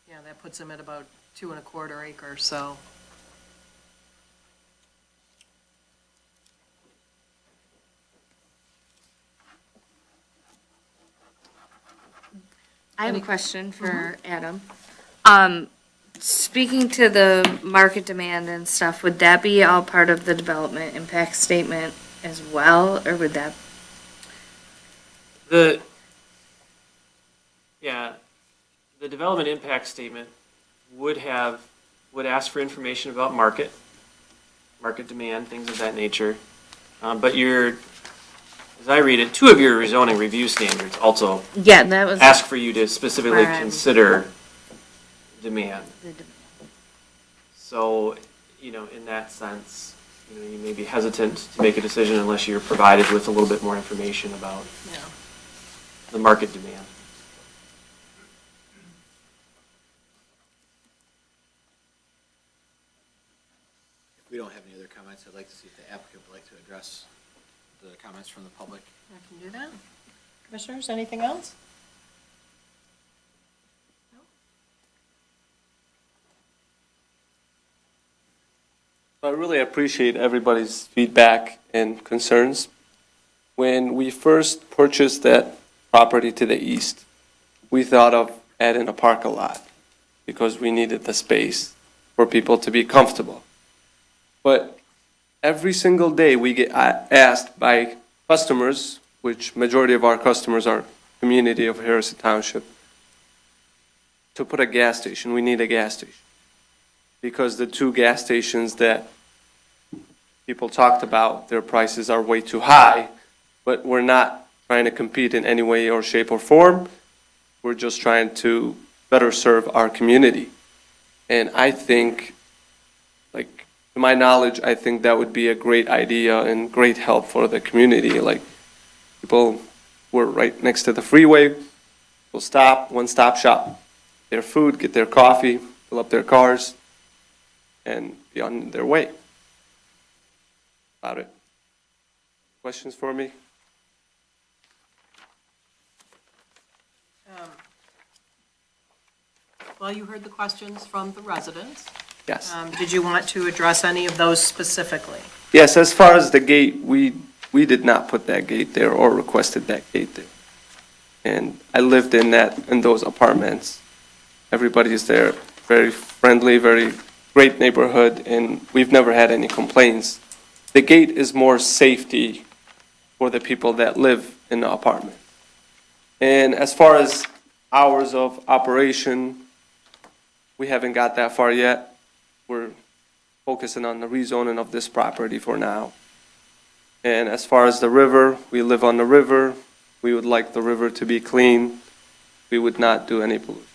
Yeah, that puts them at about 2.25 acres, so. I have a question for Adam. Speaking to the market demand and stuff, would that be all part of the development impact statement as well, or would that? development impact statement would ask for information about market demand, things of that nature. But as I read it, two of your rezoning review standards also Yeah, that was. ask for you to specifically Where I'm- consider demand. the de- So, in that sense, you may be hesitant to make a decision unless you're provided with a little bit more information about Yeah. the market demand. If we don't have any other comments, I'd like to see if the applicant would like to address the comments from the public. I can do that. Commissioners, anything else? I really appreciate everybody's feedback and concerns. When we first purchased that property to the east, we thought of adding a parking lot because we needed the space for people to be comfortable. But every single day we get asked by customers, which majority of our customers are community of Harrison Township, to put a gas station. We need a gas station. Because the two gas stations that people talked about, their prices are way too high, but we're not trying to compete in any way or shape or form. We're just trying to better serve our community. And I think, to my knowledge, I think that would be a great idea and great help for the community. People were right next to the freeway, will stop, one-stop shop, their food, get their coffee, fill up their cars, and be on their way. About it. Questions for me? Well, you heard the questions from the residents. Yes. Did you want to address any of those specifically? Yes, as far as the gate, we did not put that gate there or requested that gate there. And I lived in those apartments. Everybody is there, very friendly, very great neighborhood, and we've never had any complaints. The gate is more safety for the people that live in the apartment. And as far as hours of operation, we haven't got that far yet. We're focusing on the rezoning of this property for now. And as far as the river, we live on the river. We would like the river to be clean. We would not do any pollution.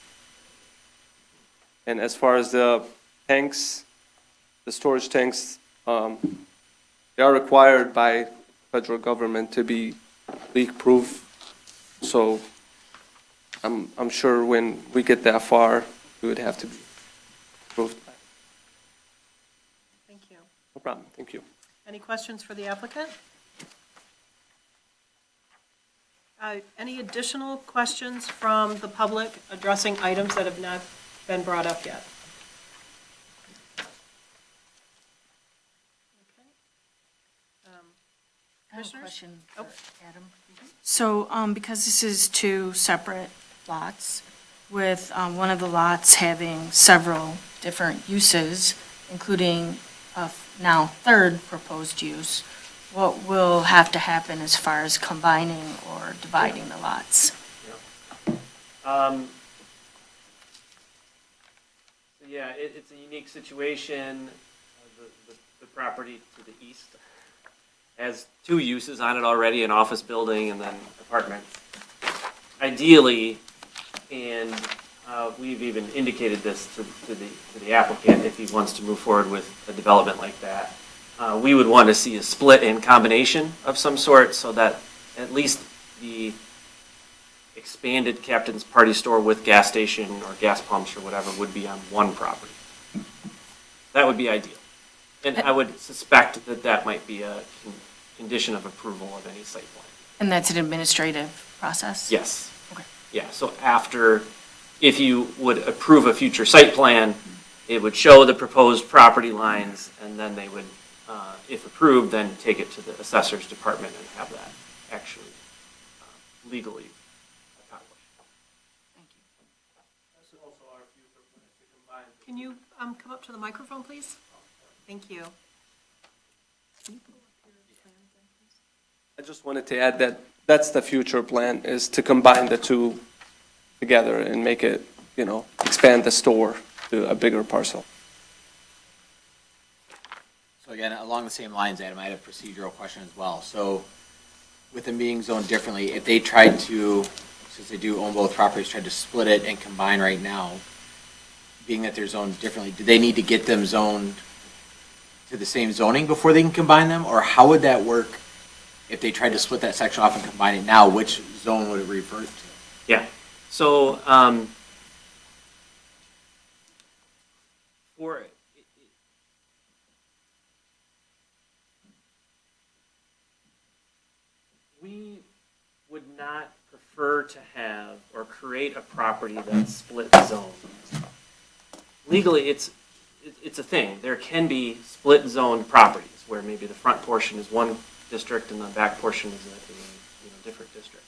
And as far as the tanks, the storage tanks, they are required by federal government to be leak-proof. So I'm sure when we get that far, we would have to be approved. Thank you. No problem, thank you. Any questions for the applicant? Any additional questions from the public addressing items that have not been brought up yet? I have a Commissioners? question Oh. for Adam. So, because this is two separate lots, with one of the lots having several different uses, including a now third proposed use, what will have to happen as far as combining or dividing the lots? Yeah, it's a unique situation. The property to the east has two uses on it already, an office building and then apartments. Ideally, and we've even indicated this to the applicant, if he wants to move forward with a development like that, we would want to see a split in combination of some sort so that at least the expanded Captain's Party Store with gas station or gas pumps or whatever would be on one property. That would be ideal. And I would suspect that that might be a condition of approval of any site plan. And that's an administrative process? Yes. Okay. Yeah, so after, if you would approve a future site plan, it would show the proposed property lines, and then they would, if approved, then take it to the assessor's department and have that actually legally accomplished. Thank you. That's also our future plan to combine. Can you come up to the microphone, please? Thank you. I just wanted to add that that's the future plan, is to combine the two together and make it, expand the store to a bigger parcel. So again, along the same lines, Adam, I had a procedural question as well. So with them being zoned differently, if they tried to, since they do own both properties, tried to split it and combine right now, being that they're zoned differently, do they need to get them zoned to the same zoning before they can combine them? Or how would that work if they tried to split that section off and combine it now? Which zone would it revert to? Yeah, so, for, we would not prefer to have or create a property that's split zone. Legally, it's a thing. There can be split zone properties where maybe the front portion is one district and the back portion is a different district.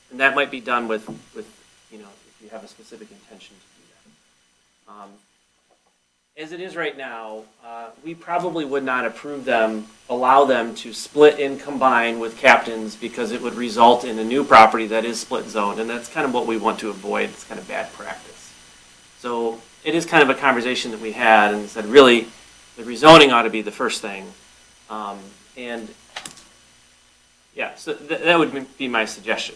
And that might be done with if you have a specific intention to do that. As it is right now, we probably would not allow them to split and combine with captains because it would result in a new property that is split zoned, and that's kind of what we want to avoid. It's kind of bad practice. So it is kind of a conversation that we had and said, really, the rezoning ought to be the first thing. And yeah, so that would be my suggestion.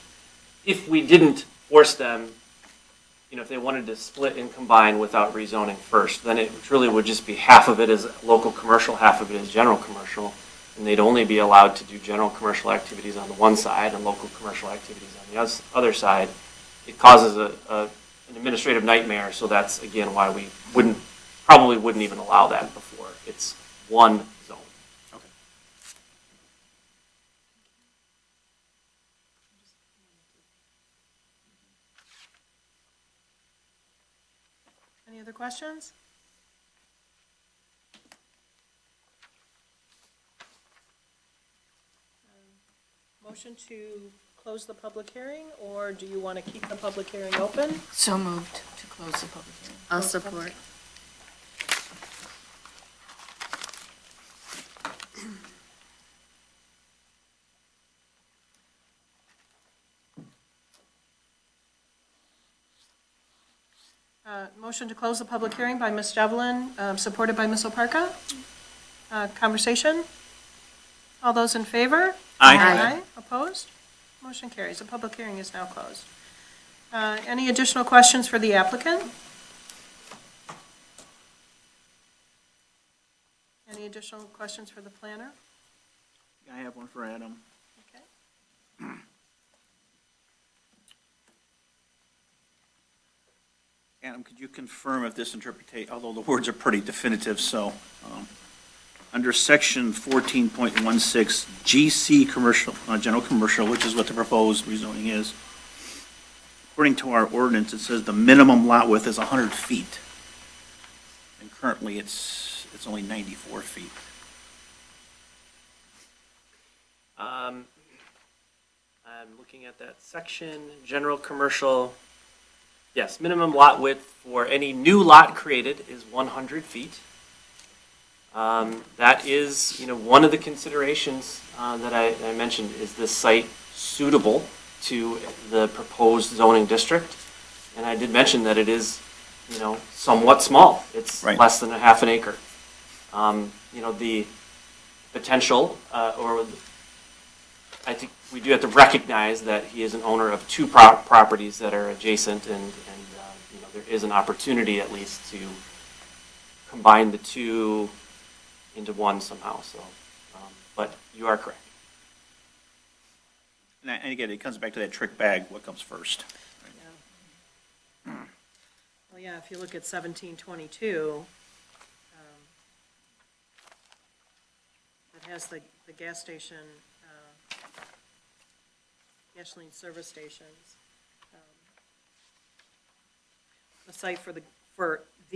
If we didn't force them, if they wanted to split and combine without rezoning first, then it truly would just be half of it as local commercial, half of it as general commercial, and they'd only be allowed to do general commercial activities on the one side and local commercial activities on the other side. It causes an administrative nightmare, so that's, again, why we probably wouldn't even allow that before. It's one zone. Okay. Any other questions? Motion to close the public hearing, or do you want to keep the public hearing open? So moved to close the public hearing. I'll support. Motion to close the public hearing by Ms. Devlin, supported by Ms. Oparka. Conversation? All those in favor? Aye. Opposed? Motion carries. The public hearing is now closed. Any additional questions for the applicant? Any additional questions for the planner? I have one for Adam. Okay. Adam, could you confirm if this interpretation, although the words are pretty definitive, so, under section 14.16, GC commercial, general commercial, which is what the proposed rezoning is, according to our ordinance, it says the minimum lot width is 100 feet. And currently, it's only 94 feet. I'm looking at that section, general commercial. Yes, minimum lot width for any new lot created is 100 feet. That is, one of the considerations that I mentioned, is this site suitable to the proposed zoning district? And I did mention that it is, somewhat small. It's Right. less than a half an acre. The potential, I think we do have to recognize that he is an owner of two properties that are adjacent, and there is an opportunity at least to combine the two into one somehow. So, but you are correct. And again, it comes back to that trick bag, what comes first? Well, yeah, if you look at 1722, it has the gas station, gasoline service stations. The site for the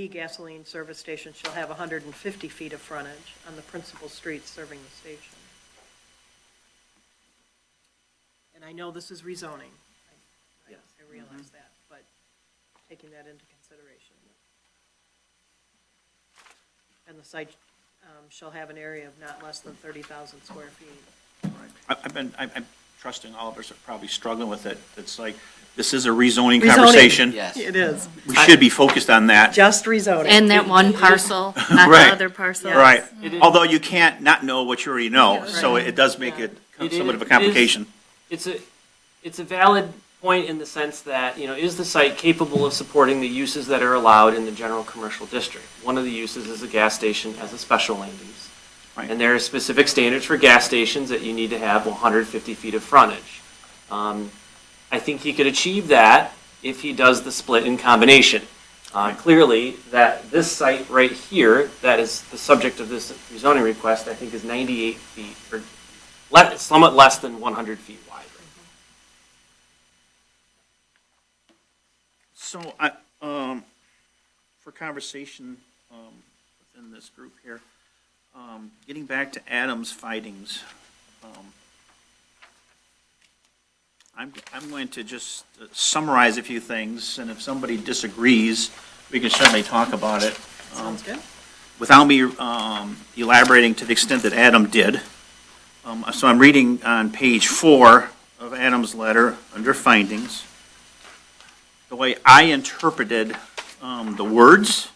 gasoline service station shall have 150 feet of frontage on the principal street serving the station. And I know this is rezoning. Yes. I realize that, but taking that into consideration. And the site shall have an area of not less than 30,000 square feet. I'm trusting all of us are probably struggling with it. It's like, This is a rezoning Rezoning. conversation. Yes. It is, We should be focused on that. just rezoning. And that one parcel, not the Right. other parcel. Right. It is- Although you can't not know what you already know, so it does make it It somewhat of a is- complication. It's a valid point in the sense that, is the site capable of supporting the uses that are allowed in the general commercial district? One of the uses is a gas station as a special land use. Right. And there are specific standards for gas stations that you need to have 150 feet of frontage. I think he could achieve that if he does the split in combination. Clearly, this site right here, that is the subject of this rezoning request, I think is 98 feet, or somewhat less than 100 feet wide. So, for conversation within this group here, getting back to Adam's findings, I'm going to just summarize a few things, and if somebody disagrees, we can certainly talk about it. Sounds good. Without me elaborating to the extent that Adam did. So I'm reading on page 4 of Adam's letter, under findings. The way I interpreted the words,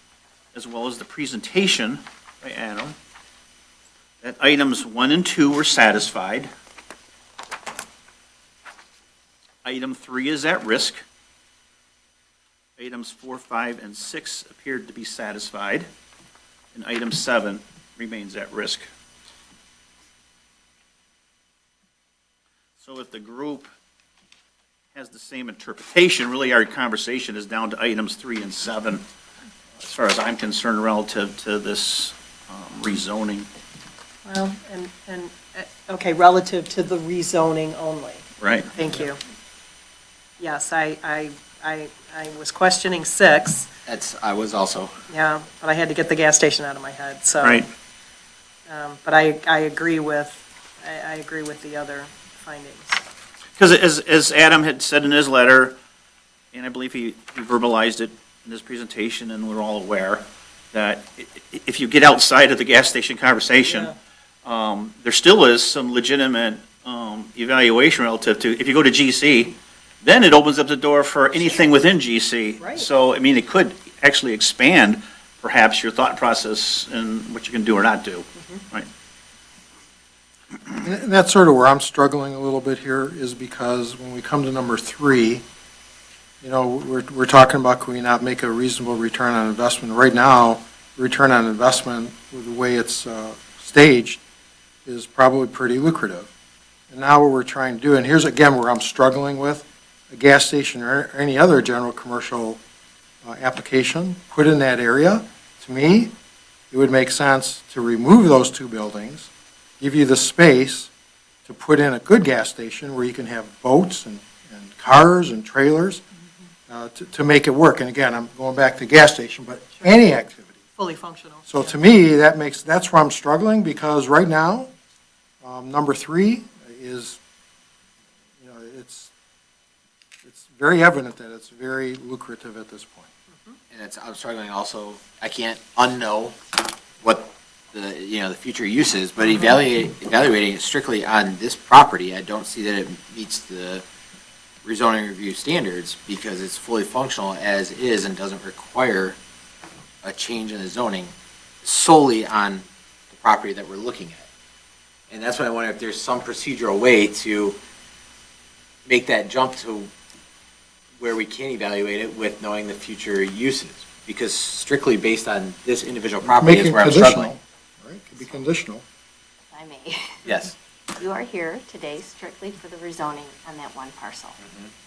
as well as the presentation by Adam, that items 1 and 2 were satisfied. Item 3 is at risk. Items 4, 5, and 6 appeared to be satisfied. And item 7 remains at risk. So if the group has the same interpretation, really our conversation is down to items 3 and 7, as far as I'm concerned, relative to this rezoning. Well, okay, relative to the rezoning only. Right. Thank you. Yes, I was questioning 6, I was also. yeah, but I had to get the gas station out of my head, so. Right. But I agree with the other findings. Because as Adam had said in his letter, and I believe he verbalized it in his presentation, and we're all aware, that if you get outside of the gas station conversation, there still is some legitimate evaluation relative to, if you go to GC, then it opens up the door for anything within GC. Right. So, I mean, it could actually expand perhaps your thought process and what you can do or not do. Right. And that's sort of where I'm struggling a little bit here, is because when we come to number 3, we're talking about, can we not make a reasonable return on investment? Right now, return on investment, with the way it's staged, is probably pretty lucrative. And now what we're trying to do, and here's again where I'm struggling with, a gas station or any other general commercial application put in that area, to me, it would make sense to remove those 2 buildings, give you the space to put in a good gas station where you can have boats and cars and trailers to make it work. And again, I'm going back to gas station, but any activity. Fully functional. So to me, that's where I'm struggling, because right now, number 3 is, it's very evident that it's very lucrative at this point. And I'm struggling also, I can't unknow what the future use is, but evaluating it strictly on this property, I don't see that it meets the rezoning review standards, because it's fully functional as is and doesn't require a change in the zoning solely on the property that we're looking at. And that's why I wonder if there's some procedural way to make that jump to where we can evaluate it with knowing the future uses. Because strictly based on this individual property Make is it where I'm conditional, struggling. right? Could be conditional. I may. Yes. You are here today strictly for the rezoning on that one parcel.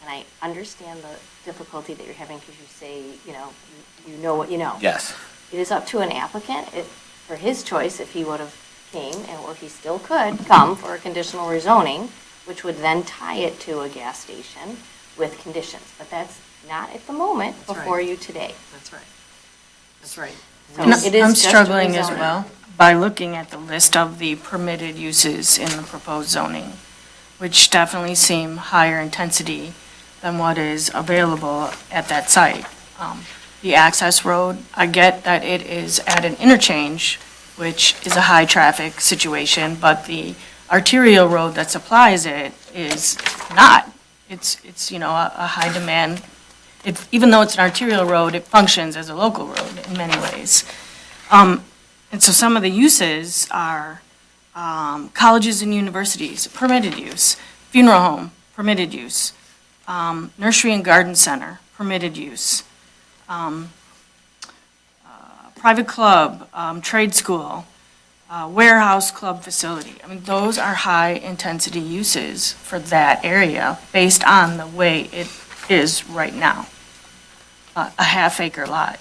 And I understand the difficulty that you're having because you say, you know what you know. Yes. It is up to an applicant for his choice if he would have came, or he still could come for a conditional rezoning, which would then tie it to a gas station with conditions. But that's not at the moment That's right. before you today. That's right. That's right. So And it is I'm just a struggling as rezoning. well by looking at the list of the permitted uses in the proposed zoning, which definitely seem higher intensity than what is available at that site. The access road, I get that it is at an interchange, which is a high-traffic situation, but the arterial road that supplies it is not. It's, a high demand. Even though it's an arterial road, it functions as a local road in many ways. And so some of the uses are colleges and universities, permitted use, funeral home, permitted use, nursery and garden center, permitted use, private club, trade school, warehouse club facility. I mean, those are high-intensity uses for that area based on the way it is right now, a half-acre lot.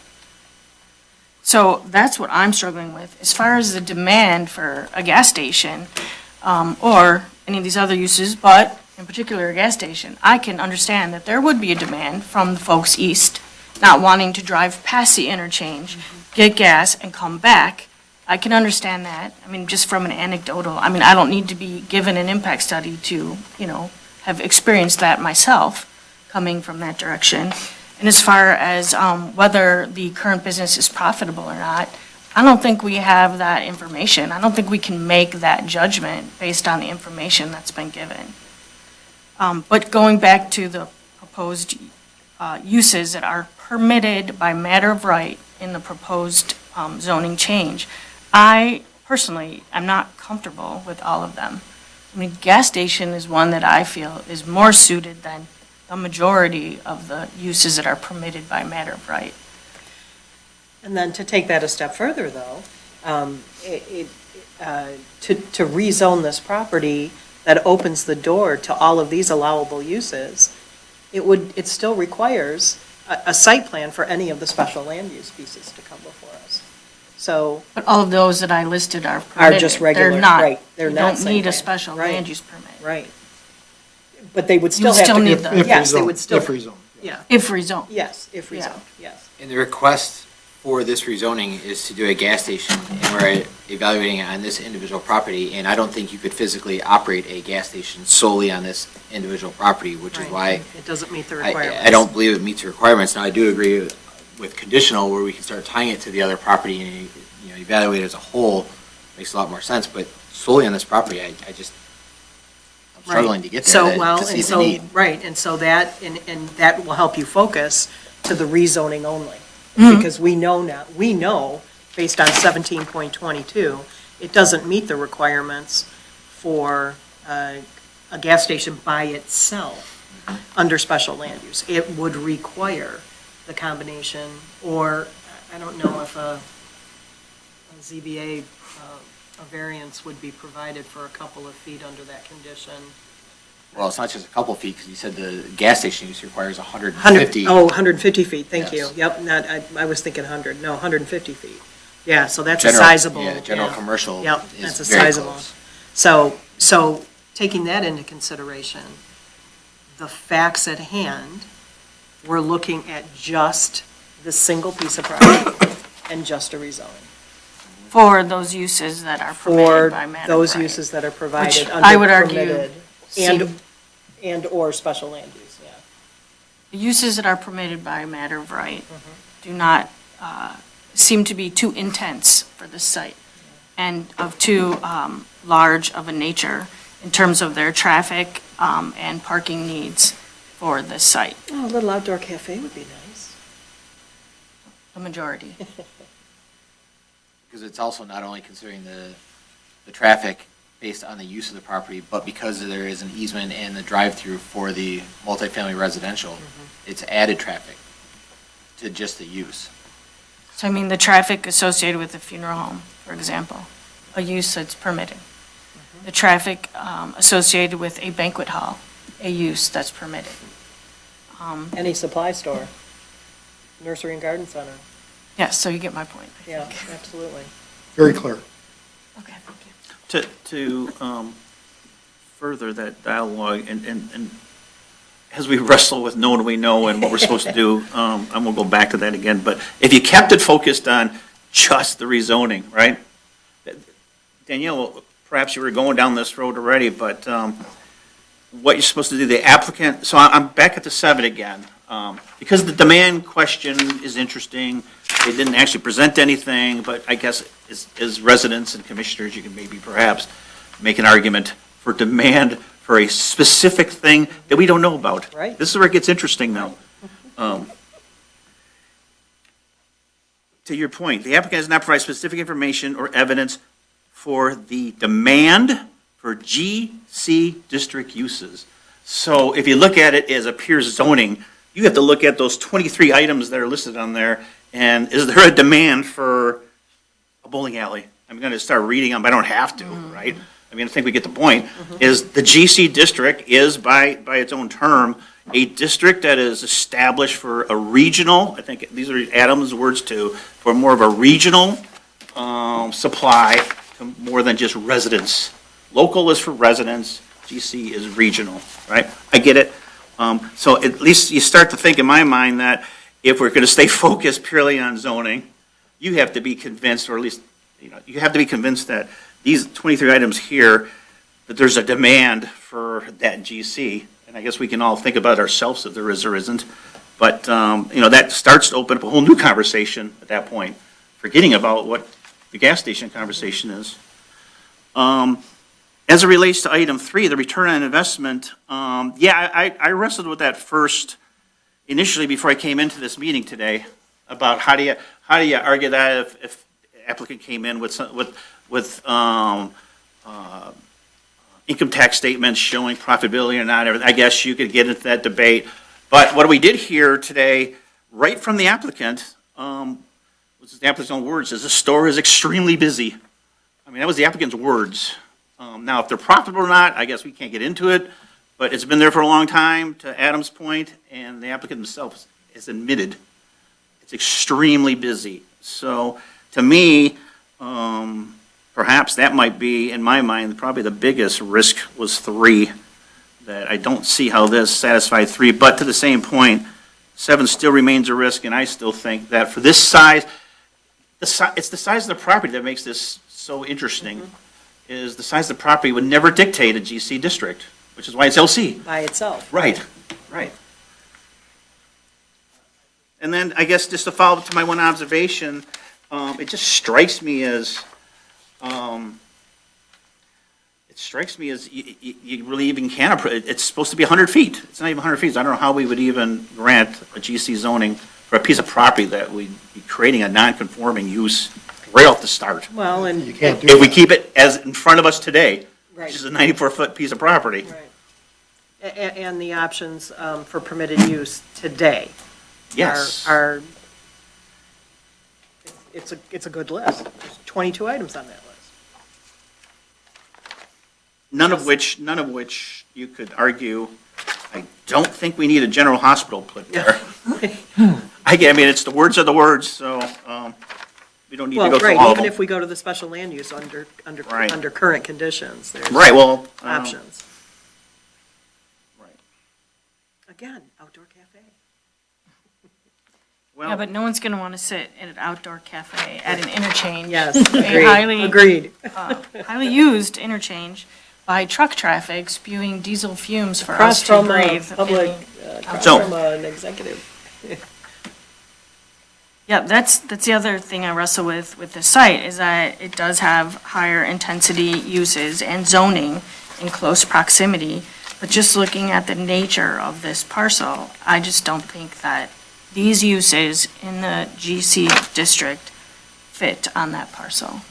So that's what I'm struggling with. As far as the demand for a gas station, or any of these other uses, but in particular a gas station, I can understand that there would be a demand from the folks east, not wanting to drive past the interchange, get gas, and come back. I can understand that. I mean, just from an anecdotal, I mean, I don't need to be given an impact study to, have experienced that myself, coming from that direction. And as far as whether the current business is profitable or not, I don't think we have that information. I don't think we can make that judgment based on the information that's been given. But going back to the proposed uses that are permitted by matter of right in the proposed zoning change, I personally am not comfortable with all of them. I mean, gas station is one that I feel is more suited than the majority of the uses that are permitted by matter of right. And then to take that a step further, though, to rezone this property that opens the door to all of these allowable uses, it still requires a site plan for any of the special land use pieces to come before us. So. But all of those that I listed are permitted. Are just regular, They're not. right. They're You not don't site need a plan. special Right. land use permit. Right. But they would You still have to. still need the- Yes, they would still. If rezoned. Yeah, If rezoned. yes, if Yeah. rezoned, yes. And the request for this rezoning is to do a gas station, and we're evaluating it on this individual property, and I don't think you could physically operate a gas station solely on this individual property, which is Right. why It doesn't meet the requirements. I don't believe it meets the requirements. Now, I do agree with conditional, where we can start tying it to the other property and, evaluate it as a whole, makes a lot more sense, but solely on this property, I'm struggling to get there, to see the need. Right, and so that, and that will help you focus to the rezoning only. Mhm. Because we know, based on 17.22, it doesn't meet the requirements for a gas station by itself under special land use. It would require the combination, or, I don't know if a ZBA, a variance would be provided for a couple of feet under that condition. Well, it's not just a couple feet, because you said the gas station use requires 150. 150 feet, thank you. Yes. Yep, I was thinking 100, no, 150 feet. Yeah, so that's a General- sizable. yeah, general commercial Yep, is that's a very sizable. close. So taking that into consideration, the facts at hand, we're looking at just the single piece of property and just a rezoning. For those uses that are For permitted by matter of those right. uses that are provided Which under I would argue permitted seem- and/or special land use, yeah. The uses that are permitted by matter of right do not seem to be too intense for the site and of too large of a nature in terms of their traffic and parking needs for this site, Oh, a little outdoor cafe would be nice. the majority. Because it's also not only considering the traffic based on the use of the property, but because there is an easement and the drive-through for the multifamily residential, it's added traffic to just the use. So I mean, the traffic associated with the funeral home, for example, a use that's permitted. The traffic associated with a banquet hall, a use that's permitted. Any supply store, nursery and garden center, Yes, so you get my point. yeah, absolutely. Very clear. Okay, thank you. To further that dialogue, and as we wrestle with knowing we know and what we're supposed to do, and we'll go back to that again, but if you kept it focused on just the rezoning, right? Danielle, perhaps you were going down this road already, but what you're supposed to do, the applicant, so I'm back at the 7 again. Because the demand question is interesting, they didn't actually present anything, but I guess as residents and commissioners, you can maybe perhaps make an argument for demand for a specific thing that we don't know about. Right. This is where it gets interesting now. To your point, the applicant has not provided specific information or evidence for the demand for GC district uses. So if you look at it as a pure zoning, you have to look at those 23 items that are listed on there, and is there a demand for a bowling alley? I'm going to start reading them, but I don't have to, right? I mean, I think we get the point, is the GC district is, by its own term, a district that is established for a regional, I think these are Adam's words too, for more of a regional supply to more than just residents. Local is for residents, GC is regional, right? I get it. So at least you start to think in my mind that if we're going to stay focused purely on zoning, you have to be convinced, or at least, you have to be convinced that these 23 items here, that there's a demand for that GC. And I guess we can all think about ourselves if there is or isn't. But, that starts to open up a whole new conversation at that point, forgetting about what the gas station conversation is. As it relates to item 3, the return on investment, I wrestled with that first initially before I came into this meeting today, about how do you argue that if applicant came in with income tax statements showing profitability or not. I guess you could get into that debate. But what we did here today, right from the applicant, was the applicant's own words, is the store is extremely busy. I mean, that was the applicant's words. Now, if they're profitable or not, I guess we can't get into it, but it's been there for a long time, to Adam's point, and the applicant himself has admitted it's extremely busy. So, to me, perhaps that might be, in my mind, probably the biggest risk was 3, that I don't see how this satisfied 3, but to the same point, 7 still remains a risk, and I still think that for this size, it's the size of the property that makes this so interesting, is the size of the property would never dictate a GC district, which is why it's LC. By itself. Right. And then, I guess, just to follow up to my one observation, it just strikes me as, you really even can't, it's supposed to be 100 feet. It's not even 100 feet. So I don't know how we would even grant a GC zoning for a piece of property that we'd be creating a non-conforming use right off the start. Well, and. You can't do If we that. keep it as in front of us today, Right. which is a 94-foot piece of property. Right. And the options for permitted use today. Yes. Are, it's a good list. There's 22 items on that list. None of which you could argue, I don't think we need a general hospital put there. I mean, it's the words are the words, so, we don't need to Well, go through right, all of even them. if we go to the special land use under Right. current conditions, there's Right, well. options. Right. Again, outdoor cafe. Yeah, Well, but no one's going to want to sit in an outdoor cafe at an interchange. Yes, A highly, agreed. highly used interchange by truck traffic spewing diesel fumes for Across us to from breathe. public, in- across So- from an executive. Yeah, that's the other thing I wrestle with this site, is that it does have higher intensity uses and zoning in close proximity. But just looking at the nature of this parcel, I just don't think that these uses in the GC district fit on that parcel.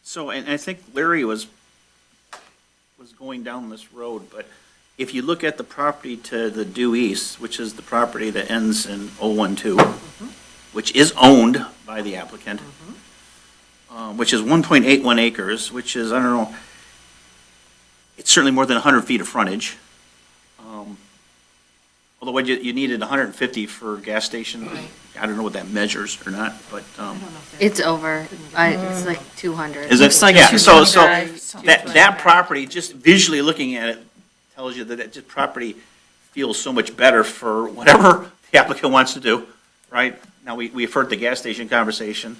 so, and I think Larry was going down this road, but if you look at the property to the due east, which is the property that ends in 012, which is owned by the applicant, which is 1.81 acres, which is, I don't know, it's certainly more than 100 feet of frontage. Although what you needed 150 for gas station, I don't know what that measures or not, but, It's over, it's like 200. is it? Looks like Yeah, so 225, that property, just visually looking at it, tells you that that property feels so much better for whatever the applicant wants to do, right? Now, we've heard the gas station conversation.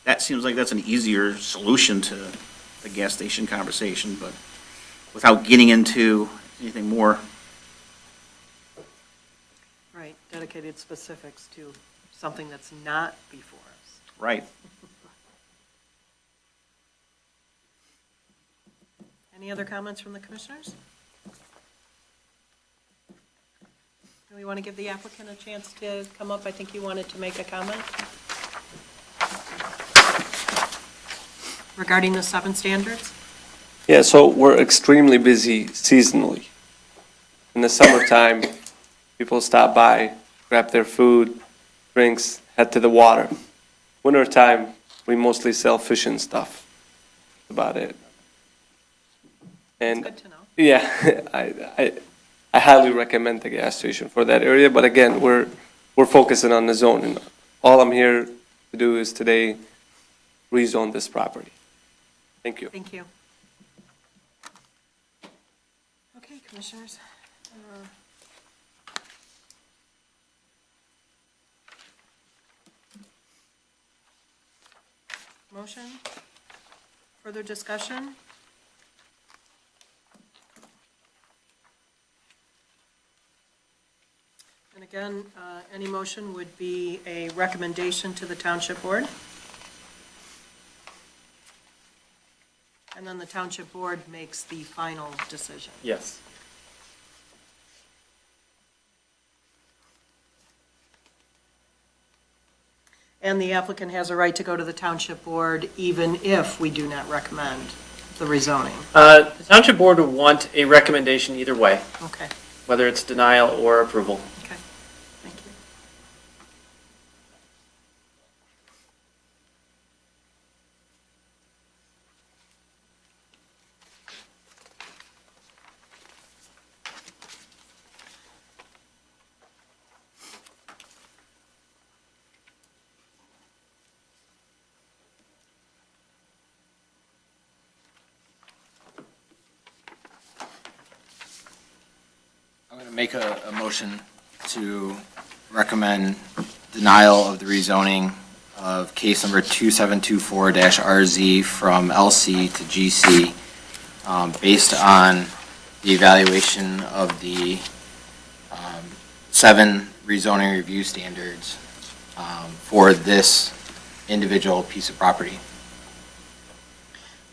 That seems like that's an easier solution to the gas station conversation, but without getting into anything more. Right, dedicated specifics to something that's not before us. Right. Any other comments from the commissioners? Do we want to give the applicant a chance to come up? I think you wanted to make a comment regarding the 7 standards? Yeah, so we're extremely busy seasonally. In the summertime, people stop by, grab their food, drinks, head to the water. Wintertime, we mostly sell fish and stuff. That's about it. And Good to know. yeah, I highly recommend the gas station for that area, but again, we're focusing on the zoning. All I'm here to do is today rezone this property. Thank you. Thank you. Okay, commissioners. Motion? Further discussion? And again, any motion would be a recommendation to the township board. And then the township board makes the final decision. Yes. And the applicant has a right to go to the township board even if we do not recommend the rezoning. The township board would want a recommendation either way, Okay, whether it's denial or approval. okay, thank you. I'm going to make a motion to recommend denial of the rezoning of case number 2724-RZ from LC to GC, based on the evaluation of the 7 rezoning review standards for this individual piece of property.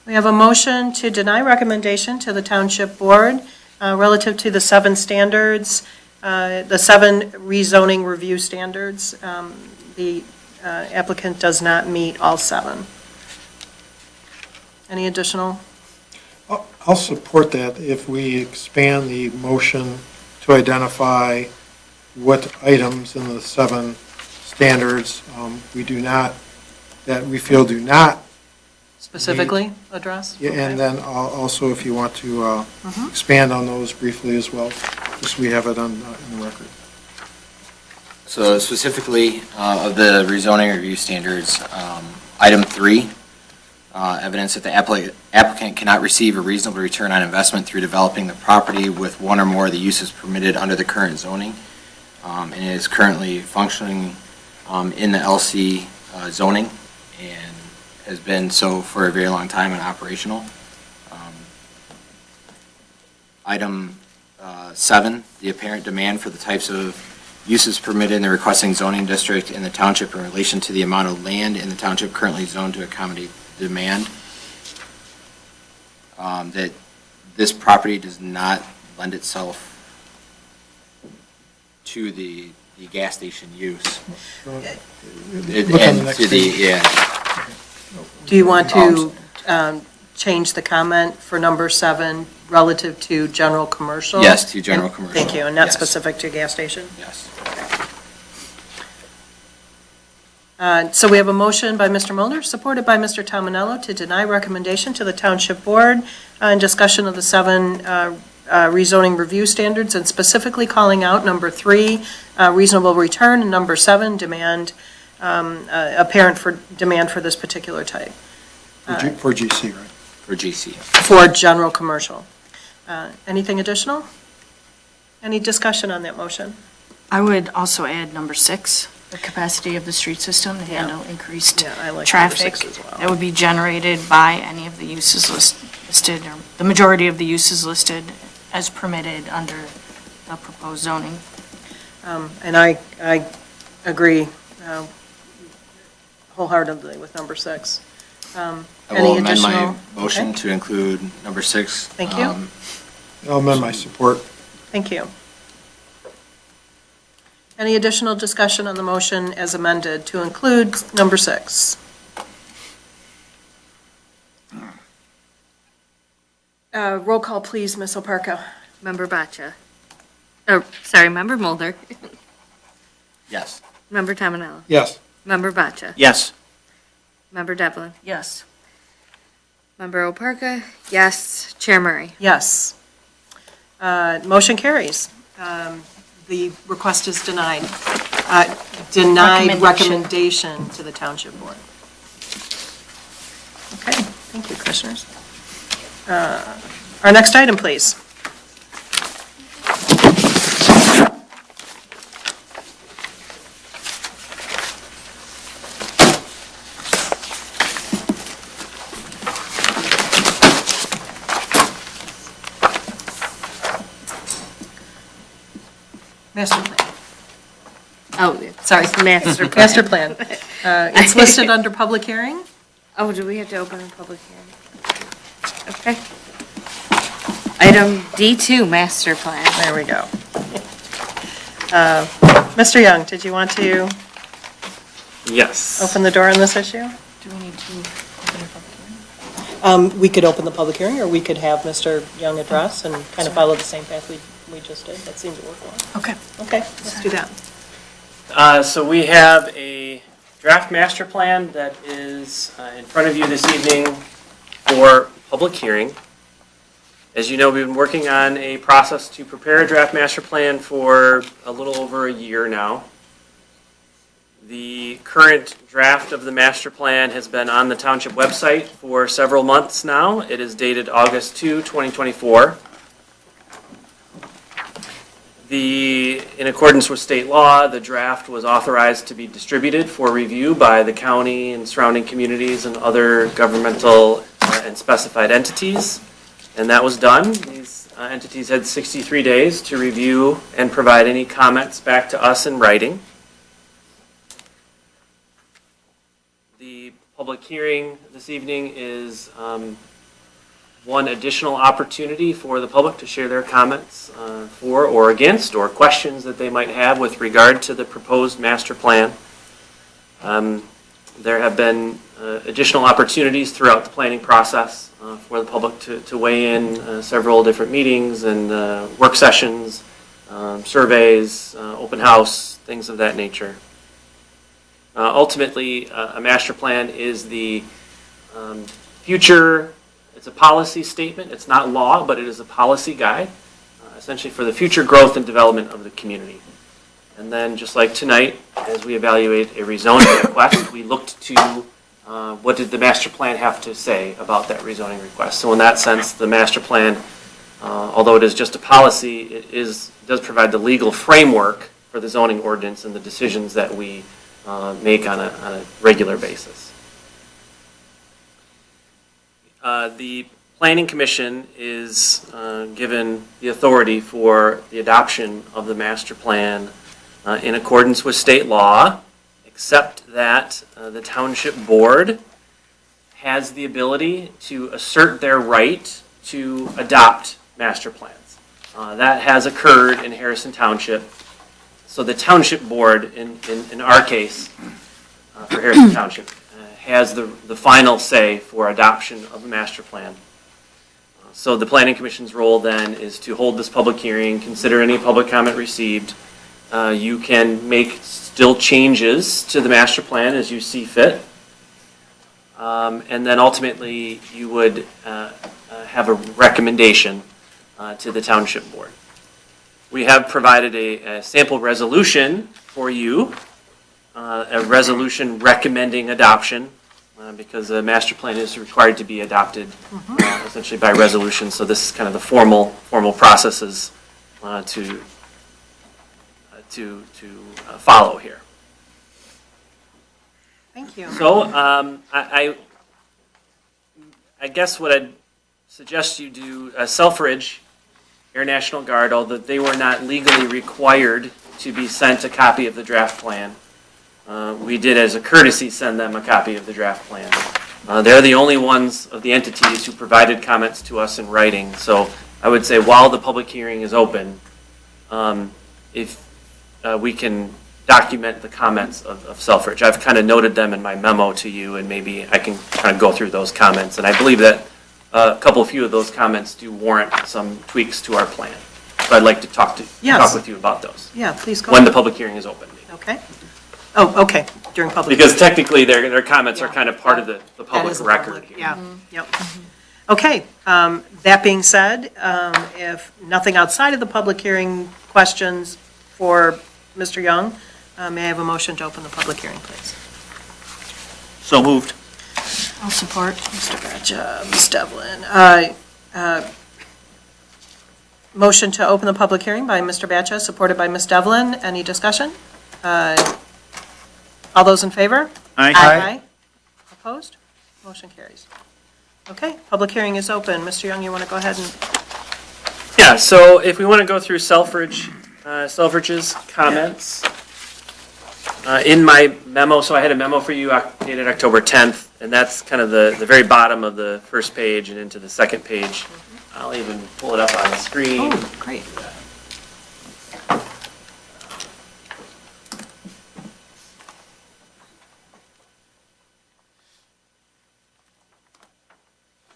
We have a motion to deny recommendation to the township board relative to the 7 standards, the 7 rezoning review standards. The applicant does not meet all 7. Any additional? I'll support that if we expand the motion to identify what items in the 7 standards we do not, that we feel do not. Specifically address? Yeah, and then also if you want to expand on those briefly as well, just so we have it on in the record. So specifically, of the rezoning review standards, item 3, evidence that the applicant cannot receive a reasonable return on investment through developing the property with one or more of the uses permitted under the current zoning, and is currently functioning in the LC zoning, and has been so for a very long time and operational. Item 7, the apparent demand for the types of uses permitted in the requesting zoning district in the township in relation to the amount of land in the township currently zoned to accommodate demand. That this property does not lend itself to the gas station use. Look on the next page. Yeah. Do you want to change the comment for number 7 relative to general commercial? Yes, to general commercial. Thank you, and not Yes. specific to gas station? Yes. So we have a motion by Mr. Mulder, supported by Mr. Tominello, to deny recommendation to the Township Board in discussion of the 7 rezoning review standards, and specifically calling out number 3, reasonable return, and number 7, demand, apparent for demand for this particular type. For GC, right? For GC. For general commercial. Anything additional? Any discussion on that motion? I would also add number 6, the capacity of the street system to handle increased Yeah, I like number traffic 6 as well. that would be generated by any of the uses listed, or the majority of the uses listed as permitted under the proposed zoning. And I agree wholeheartedly with number 6. I Any will amend my additional- motion okay. to include number 6. Thank you. I'll amend my support. Thank you. Any additional discussion on the motion as amended to include number 6? Roll call, please, Ms. Oparko. Member Baccia. Oh, sorry, Member Mulder. Yes. Member Tominello. Yes. Member Baccia. Yes. Member Devlin. Yes. Member Oparka, yes. Chair Murray. Yes. Motion carries. The request is denied. Denied recommendation to the Township Board. Okay, thank you, Commissioners. Our next item, please. Master plan. Oh, Sorry. Master plan. Master plan. It's listed under public hearing. Oh, do we have to open a public hearing? Okay. Item D2, master plan. There we go. Mr. Young, did you want to Yes. open the door on this issue? Do we need to open a public hearing? We could open the public hearing, or we could have Mr. Young address and kind of follow the same path we just did. That seemed to work well. Okay. Okay, let's do that. So we have a draft master plan that is in front of you this evening for public hearing. As you know, we've been working on a process to prepare a draft master plan for a little over a year now. The current draft of the master plan has been on the township website for several months now. It is dated August 2, 2024. In accordance with state law, the draft was authorized to be distributed for review by the county and surrounding communities and other governmental and specified entities. And that was done. These entities had 63 days to review and provide any comments back to us in writing. The public hearing this evening is one additional opportunity for the public to share their comments for or against, or questions that they might have with regard to the proposed master plan. There have been additional opportunities throughout the planning process for the public to weigh in, several different meetings and work sessions, surveys, open house, things of that nature. Ultimately, a master plan is the future. It's a policy statement. It's not law, but it is a policy guide, essentially for the future growth and development of the community. And then, just like tonight, as we evaluate a rezoning request, we looked to what did the master plan have to say about that rezoning request. So in that sense, the master plan, although it is just a policy, does provide the legal framework for the zoning ordinance and the decisions that we make on a regular basis. The Planning Commission is given the authority for the adoption of the master plan in accordance with state law, except that the Township Board has the ability to assert their right to adopt master plans. That has occurred in Harrison Township. So the Township Board, in our case, for Harrison Township, has the final say for adoption of a master plan. So the Planning Commission's role then is to hold this public hearing, consider any public comment received. You can make still changes to the master plan as you see fit. And then ultimately, you would have a recommendation to the Township Board. We have provided a sample resolution for you, a resolution recommending adoption, because a master plan is required to be adopted essentially by resolution. So this is kind of the formal processes to follow here. Thank you. So I guess what I'd suggest you do, Selfridge Air National Guard, although they were not legally required to be sent a copy of the draft plan, we did as a courtesy send them a copy of the draft plan. They're the only ones of the entities who provided comments to us in writing. So I would say while the public hearing is open, if we can document the comments of Selfridge. I've kind of noted them in my memo to you, and maybe I can kind of go through those comments. And I believe that a few of those comments do warrant some tweaks to our plan. So I'd like to talk with you about those. Yeah, please go. When the public hearing is open. Okay. Oh, okay, during public. Because technically, their comments are kind of part of the That public is a record. Yeah, yep. Okay, that being said, if nothing outside of the public hearing, questions for Mr. Young, may I have a motion to open the public hearing, please? So moved. I'll support. Mr. Batcha, Ms. Devlin. Motion to open the public hearing by Mr. Batcha, supported by Ms. Devlin. Any discussion? All those in favor? Aye. Opposed? Motion carries. Okay, public hearing is open. Mr. Young, you want to go ahead and, Yeah, so if we want to go through Selfridge's comments, in my memo, so I had a memo for you dated October 10th, and that's kind of the very bottom of the first page and into the second page. I'll even pull it up on the screen. oh, great.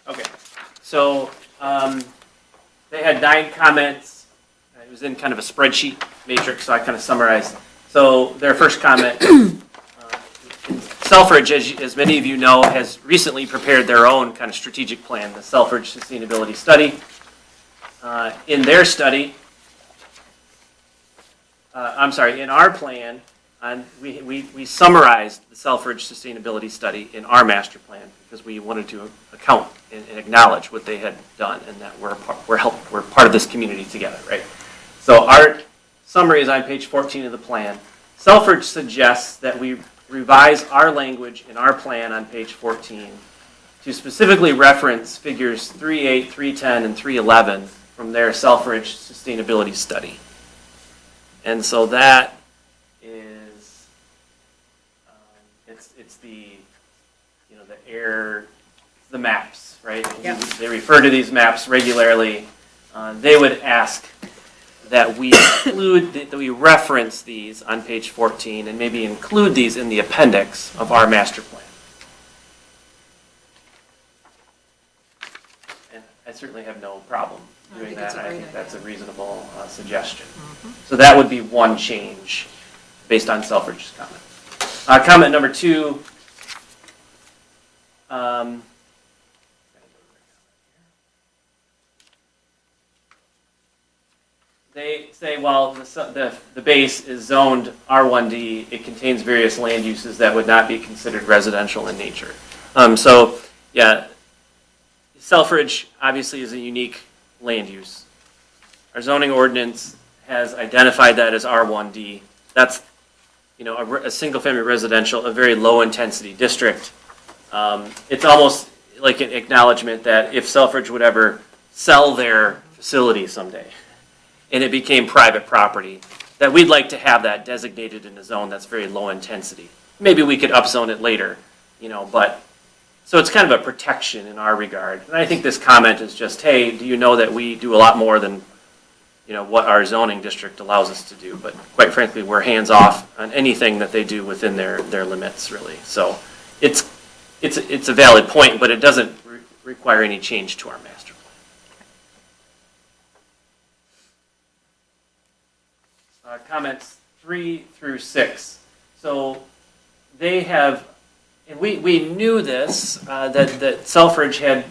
Okay, so they had 9 comments. It was in kind of a spreadsheet matrix, so I kind of summarized. So their first comment, Selfridge, as many of you know, has recently prepared their own kind of strategic plan, the Selfridge Sustainability Study. In their study, in our plan, we summarized the Selfridge Sustainability Study in our master plan because we wanted to account and acknowledge what they had done and that we're part of this community together, right? So our summary is on page 14 of the plan. Selfridge suggests that we revise our language in our plan on page 14 to specifically reference figures 3.8, 3.10, and 3.11 from their Selfridge Sustainability Study. And so that is, it's the, the maps, right? Yeah. They refer to these maps regularly. They would ask that we that we reference these on page 14 and maybe include these in the appendix of our master plan. And I certainly have no problem doing that. I think that's a reasonable suggestion. So that would be one change based on Selfridge's comment. Comment number 2. They say while the base is zoned R1D, it contains various land uses that would not be considered residential in nature. So, yeah, Selfridge obviously is a unique land use. Our zoning ordinance has identified that as R1D. That's, a single-family residential, a very low-intensity district. It's almost like an acknowledgement that if Selfridge would ever sell their facility someday, and it became private property, that we'd like to have that designated in a zone that's very low intensity. Maybe we could upzone it later, but, so it's kind of a protection in our regard. And I think this comment is just, hey, do you know that we do a lot more than, what our zoning district allows us to do? But quite frankly, we're hands-off on anything that they do within their limits, really. So it's a valid point, but it doesn't require any change to our master plan. Comments 3 through 6. So they have, and we knew this, that Selfridge had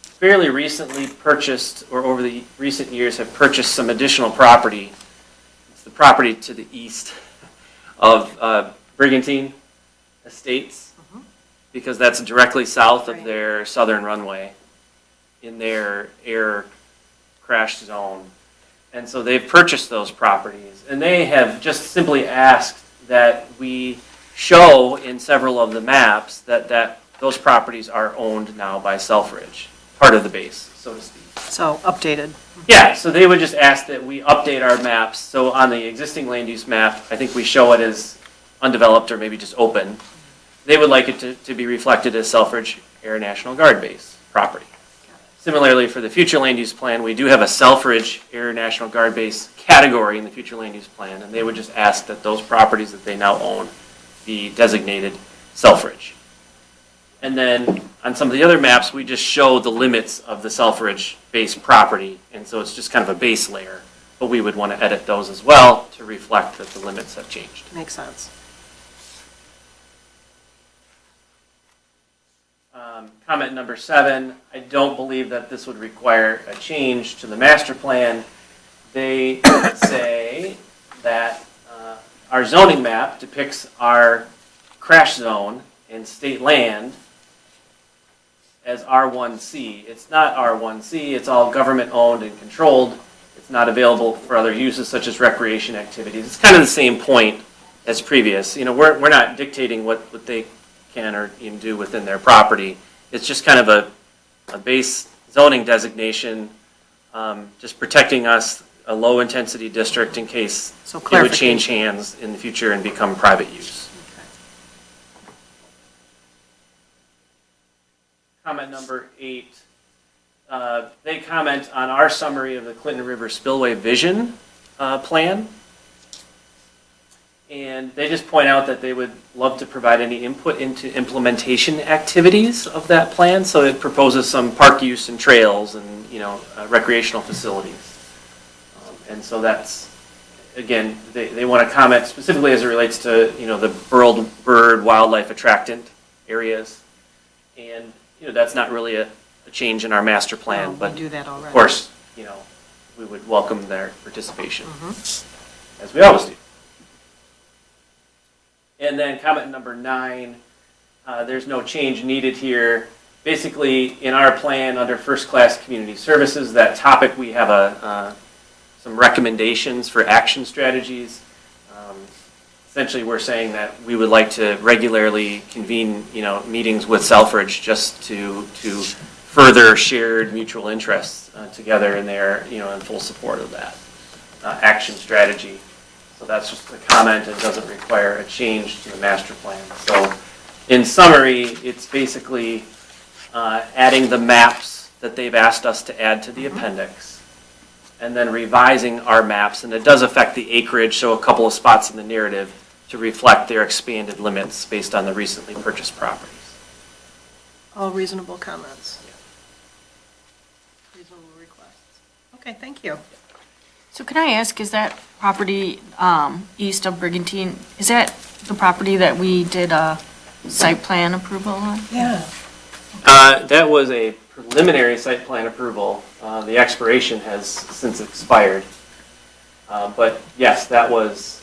fairly recently purchased, or over the recent years have purchased some additional property. It's the property to the east of Brigantine Estates, because that's directly south of their southern runway in their air crash zone. And so they've purchased those properties, and they have just simply asked that we show in several of the maps that those properties are owned now by Selfridge, part of the base, so to speak. So updated. Yeah, so they would just ask that we update our maps. So on the existing land use map, I think we show it as undeveloped or maybe just open. They would like it to be reflected as Selfridge Air National Guard base property. Similarly, for the future land use plan, we do have a Selfridge Air National Guard base category in the future land use plan, and they would just ask that those properties that they now own be designated Selfridge. And then on some of the other maps, we just show the limits of the Selfridge base property, and so it's just kind of a base layer. But we would want to edit those as well to reflect that the limits have changed. Makes sense. Comment number 7, I don't believe that this would require a change to the master plan. They say that our zoning map depicts our crash zone in state land as R1C. It's not R1C, it's all government-owned and controlled. It's not available for other uses such as recreation activities. It's kind of the same point as previous. You know, we're not dictating what they can or even do within their property. It's just kind of a base zoning designation, just protecting us, a low-intensity district in case So it would clarification. change hands in the future and become private use. Comment number 8, they comment on our summary of the Clinton River Spillway Vision Plan. And they just point out that they would love to provide any input into implementation activities of that plan. So it proposes some park use and trails and, recreational facilities. And so that's, again, they want to comment specifically as it relates to, the bird wildlife attractant areas. And, that's not really a change in our master plan, No, we but do that already. of course, we would welcome their participation, as we always do. And then comment number 9, there's no change needed here. Basically, in our plan under first-class community services, that topic, we have some recommendations for action strategies. Essentially, we're saying that we would like to regularly convene, meetings with Selfridge just to further shared mutual interests together, and they're, in full support of that action strategy. So that's just a comment. It doesn't require a change to the master plan. So in summary, it's basically adding the maps that they've asked us to add to the appendix, and then revising our maps. And it does affect the acreage, so a couple of spots in the narrative to reflect their expanded limits based on the recently purchased properties. All reasonable comments. Reasonable requests. Okay, thank you. So can I ask, is that property east of Brigantine, is that the property that we did a site plan approval on? Yeah. That was a preliminary site plan approval. The expiration has since expired. But yes, that was,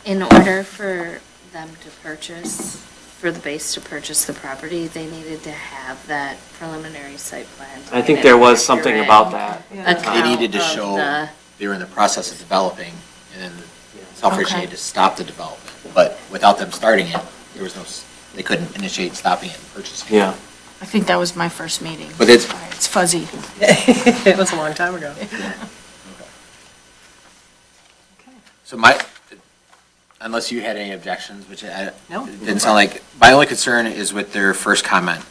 In order for them to purchase, for the base to purchase the property, they needed to have that preliminary site plan. to I think get there an was something accurate about that. They needed to account of show the- they were in the process of developing, and then Selfridge Okay. needed to stop the development. But without them starting it, there was they couldn't initiate stopping it and purchasing it. Yeah. I think that was my first meeting. But it's- Sorry, it's fuzzy. It was a long time ago. So unless you had any objections, which No. didn't sound like, my only concern is with their first comment.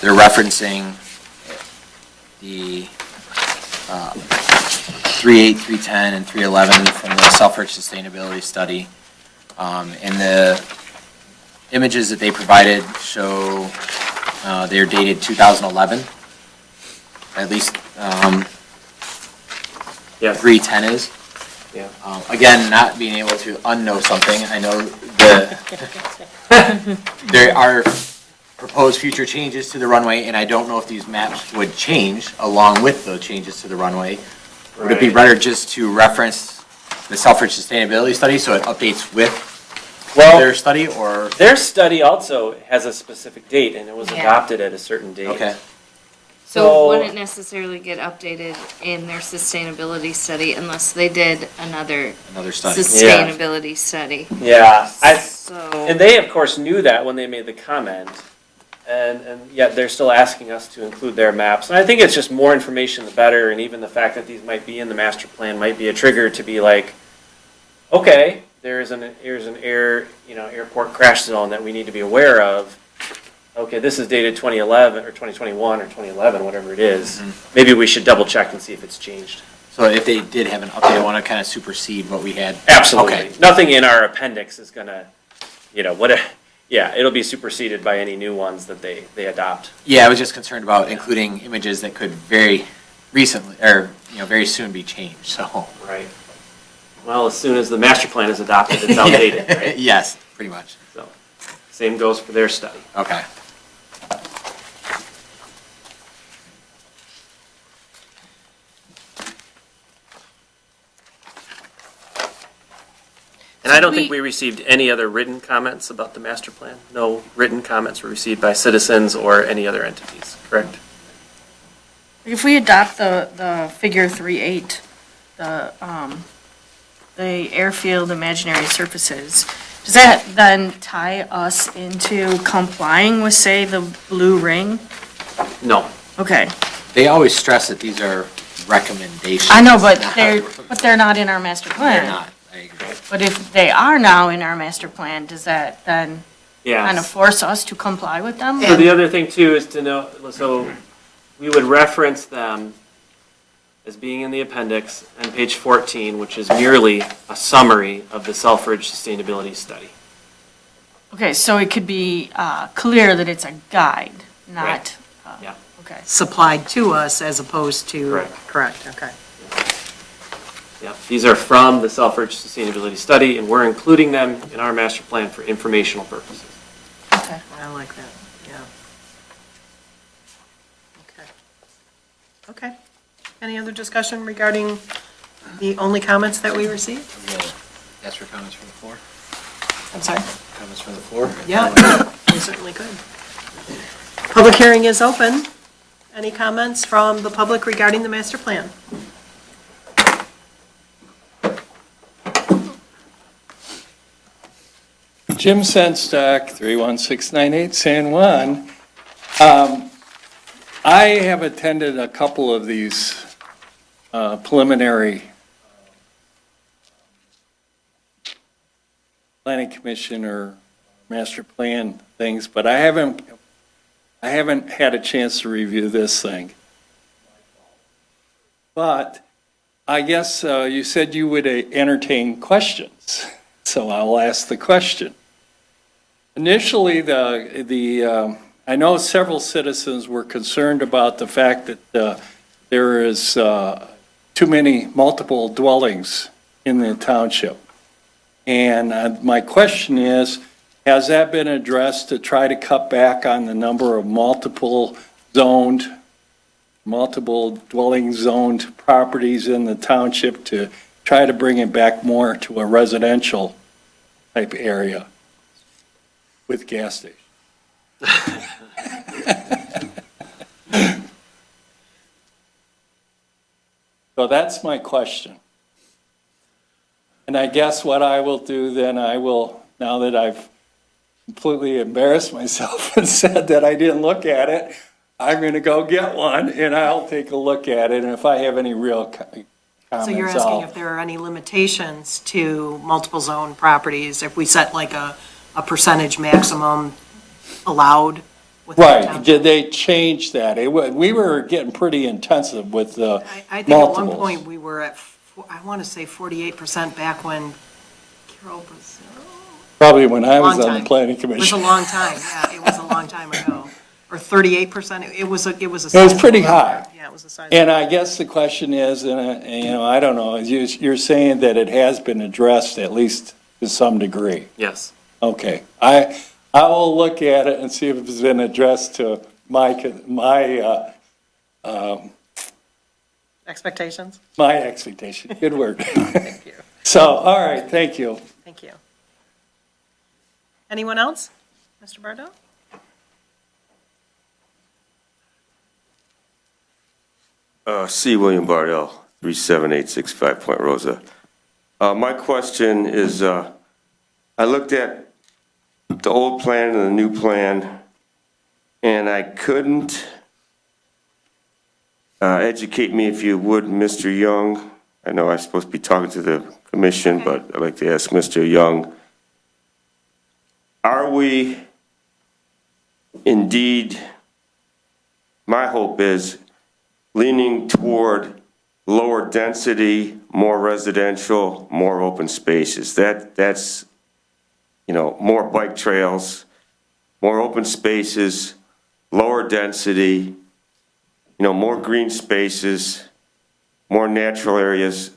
They're referencing the 3.8, 3.10, and 3.11 from the Selfridge Sustainability Study. And the images that they provided show they're dated 2011, at least Yeah. 3.10 is. Yeah. Again, not being able to unknow something, I know there are proposed future changes to the runway, and I don't know if these maps would change along with the changes to the runway. Would it be Right. better just to reference the Selfridge Sustainability Study so it updates with Well, their study, or? their study also has a specific date, and it was Yeah. adopted at a certain date. Okay. So So- it wouldn't necessarily get updated in their sustainability study unless they did another Study. sustainability study. Yeah. And So, they, of course, knew that when they made the comment, and yet they're still asking us to include their maps. And I think it's just more information, the better, and even the fact that these might be in the master plan might be a trigger to be like, okay, here's an airport crash zone that we need to be aware of, okay, this is dated 2011 or 2021 or 2011, whatever it is. Maybe we should double check and see if it's changed. So if they did have an update, I want to kind of supersede what we had. Absolutely. Okay. Nothing in our appendix is gonna, yeah, it'll be superseded by any new ones that they adopt. Yeah, I was just concerned about including images that could very recently, or, very soon be changed, so. Right. Well, as soon as the master plan is adopted, it's outdated, right? Yes, pretty much. So, same goes for their study. Okay. And I don't think we received any other written comments about the master plan? No written comments were received by citizens or any other entities, correct? If we adopt the figure 3.8, the airfield imaginary surfaces, does that then tie us into complying with, say, the blue ring? No. Okay. They always stress that these are recommendations. I know, but not- they're not in our master plan. They're not, I agree. But if they are now in our master plan, does that then kind of Yes. force us to comply with them? So the other thing too is to know, so we would reference them as being in the appendix on page 14, which is merely a summary of the Selfridge Sustainability Study. Okay, so it could be clear that it's a guide, not. Right. Yeah. Okay. Supplied to us as opposed to. Correct, okay. Yeah, these are from the Selfridge Sustainability Study, and we're including them in our master plan for informational purposes. Okay. I like that, yeah. Okay. Okay. Any other discussion regarding the only comments that we received? Ask for comments from the floor? I'm sorry? Comments from the floor? Yeah, we certainly could. Public hearing is open. Any comments from the public regarding the master plan? Jim Senstock, 31698 San Juan. I have attended a couple of these preliminary planning commission or master plan things, but I haven't had a chance to review this thing. But I guess you said you would entertain questions, so I'll ask the question. Initially, I know several citizens were concerned about the fact that there is too many multiple dwellings in the township. And my question is, has that been addressed to try to cut back on the number of multiple dwelling zoned properties in the township to try to bring it back more to a residential type area with gas stations? So that's my question. And I guess what I will do then, I will, now that I've completely embarrassed myself and said that I didn't look at it, I'm going to go get one and I'll take a look at it. And if I have any real comments, So you're asking if there are any limitations to multiple zone properties, if we set like a percentage maximum allowed with the Right, township? did they change that? We were getting pretty intensive with the I think at one multiples. point we were at, I want to say 48% back when Carol was. Probably when I was Long on the time. planning It was commission. a long time, yeah, it was a long time ago. Or 38%, it was a. It was sizable pretty number. high. Yeah, it was a sizable. And I guess the question is, I don't know, you're saying that it has been addressed at least to some degree. Yes. Okay, I will look at it and see if it's been addressed to my Expectations? my expectation. Good word. Thank you. So, all right, thank you. Thank you. Anyone else? Mr. Bardo? C. William Bardell, 37865 Point Rosa. My question is, I looked at the old plan and the new plan, and I couldn't, educate me if you would, Mr. Young. I know I'm supposed to be talking to the commission, but I'd like to ask Mr. Young, indeed, my hope is leaning toward lower density, more residential, more open spaces. That's, more bike trails, more open spaces, lower density, more green spaces, more natural areas.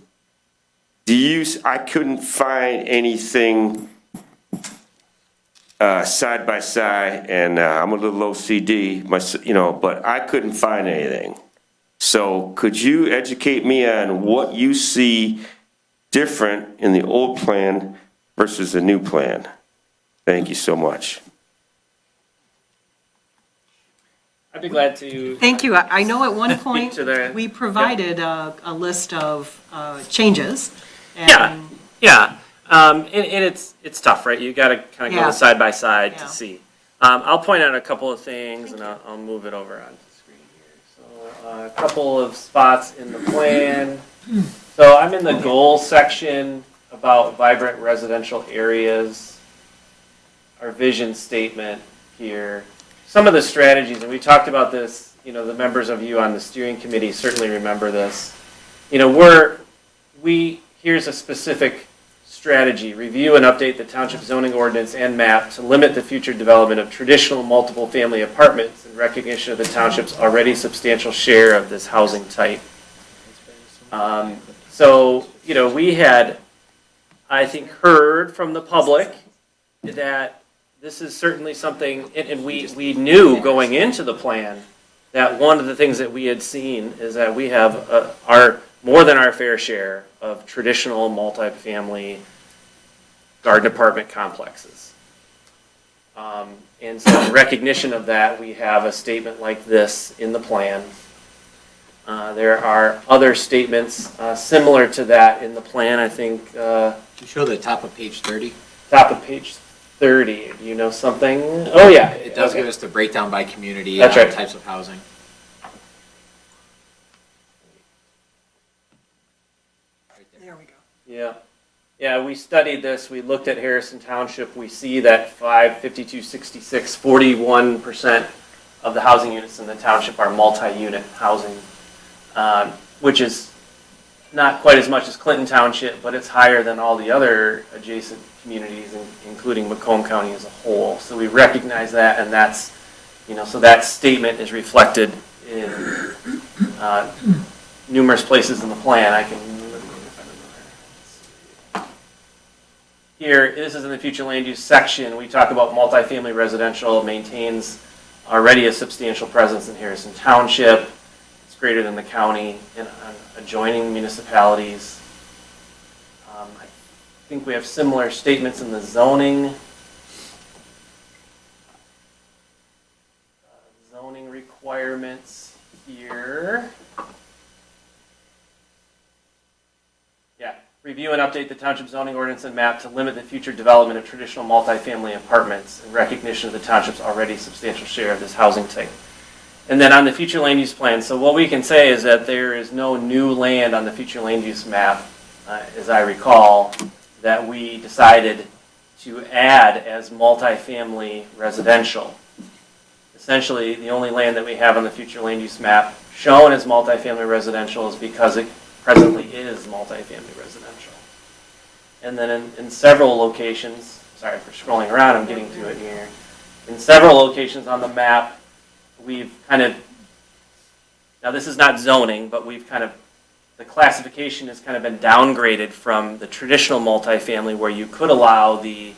I couldn't find anything side by side, and I'm a little OCD, but I couldn't find anything. So could you educate me on what you see different in the old plan versus the new plan? Thank you so much. I'd be glad to. Thank you. I know at one point, to the- we provided a list of changes. Yeah, and- yeah. And it's tough, right? You got to kind of Yeah. go side by side Yeah. to see. I'll point out a couple of things, and I'll move it over onto the screen here. So a couple of spots in the plan. So I'm in the goal section about vibrant residential areas. Our vision statement here. Some of the strategies, and we talked about this, the members of you on the steering committee certainly remember this. Here's a specific strategy. Review and update the township zoning ordinance and map to limit the future development of traditional multiple family apartments in recognition of the township's already substantial share of this housing type. We had, I think, heard from the public that this is certainly something, and we knew going into the plan that one of the things that we had seen is that we have more than our fair share of traditional multifamily garden apartment complexes. And so in recognition of that, we have a statement like this in the plan. There are other statements similar to that in the plan, I think. To show the top of page 30? Top of page 30, do you know something? Oh, yeah. It does Okay. give us the breakdown by community, That's right. types of housing. There we go. Yeah. Yeah, we studied this. We looked at Harrison Township. We see that 5266, 41% of the housing units in the township are multi-unit housing, which is not quite as much as Clinton Township, but it's higher than all the other adjacent communities, including Macomb County as a whole. So we recognize that, and that's, so that statement is reflected in numerous places in the plan. Here, this is in the future land use section. We talk about multifamily residential maintains already a substantial presence in Harrison Township. It's greater than the county and adjoining municipalities. I think we have similar statements in the zoning. Zoning requirements here. Yeah, review and update the township zoning ordinance and map to limit the future development of traditional multifamily apartments in recognition of the township's already substantial share of this housing type. And then on the future land use plan, so what we can say is that there is no new land on the future land use map, as I recall, that we decided to add as multifamily residential. Essentially, the only land that we have on the future land use map shown as multifamily residential is because it presently is multifamily residential. And then in several locations, sorry for scrolling around, I'm getting to it here. In several locations on the map, we've kind of, now this is not zoning, but we've kind of, the classification has kind of been downgraded from the traditional multifamily where you could allow the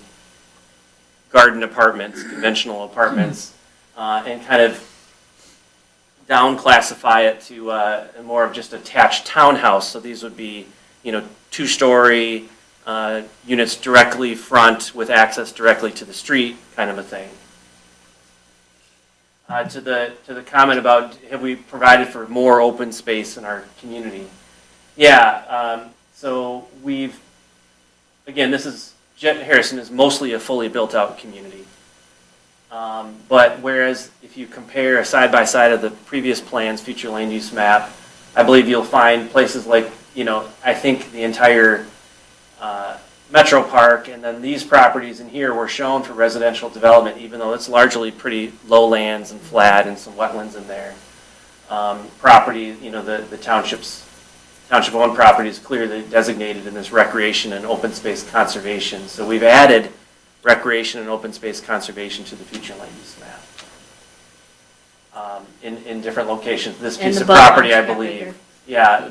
garden apartments, conventional apartments, and kind of down classify it to more of just attached townhouse. So these would be, 2-story units directly front with access directly to the street, kind of a thing. To the comment about have we provided for more open space in our community? Yeah. So we've, again, Harrison is mostly a fully built out community. But whereas if you compare a side-by-side of the previous plan's future land use map, I believe you'll find places like, I think the entire Metro Park, and then these properties in here were shown for residential development, even though it's largely pretty lowlands and flat and some wetlands in there. Property, the township-owned property is clearly designated in this recreation and open space conservation. So we've added recreation and open space conservation to the future land use map. In different locations. This And piece the of property, I Butler believe. Trafficker. Yeah,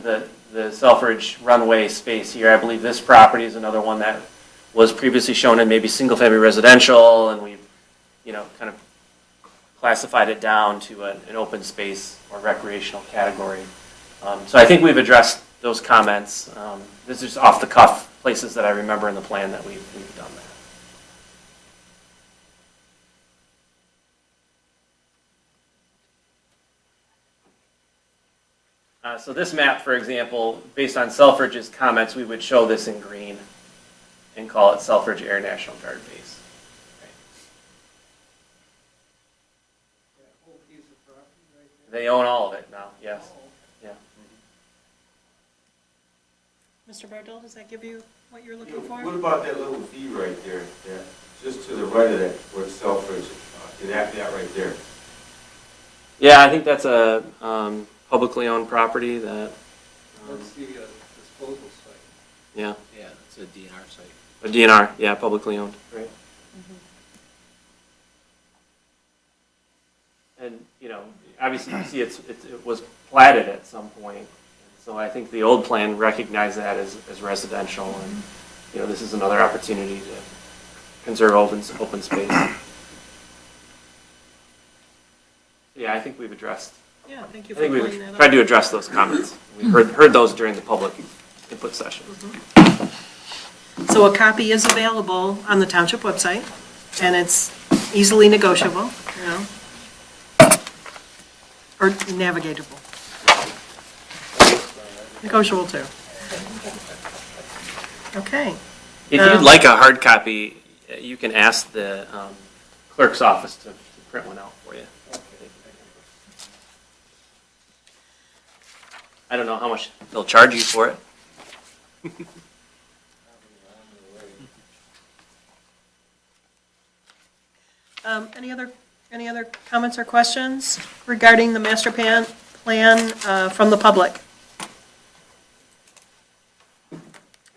the Selfridge runway space here, I believe this property is another one that was previously shown in maybe single-family residential, and we've, kind of classified it down to an open space or recreational category. So I think we've addressed those comments. This is off the cuff places that I remember in the plan that we've done that. So this map, for example, based on Selfridge's comments, we would show this in green and call it Selfridge Air National Guard Base. They own all of it now, yes. Yeah. Mr. Bardell, does that give you what you're looking for? What about that little V right there, just to the right of that, where Selfridge, that right there? Yeah, I think that's a publicly owned property that, That's the disposal site. yeah, Yeah, it's a DNR site. a DNR, yeah, publicly owned. Right. And, obviously you see it was platted at some point. So I think the old plan recognized that as residential, and, this is another opportunity to conserve open space. Yeah, I think we've addressed. Yeah, thank you I for think pointing that we've out. tried to address those comments. We heard those during the public input session. So a copy is available on the township website, and it's easily negotiable, or navigatable. Negotiable too. Okay. If you'd like a hard copy, you can ask the clerk's office to print one out for you. I don't know how much they'll charge you for it. Any other comments or questions regarding the master plan from the public?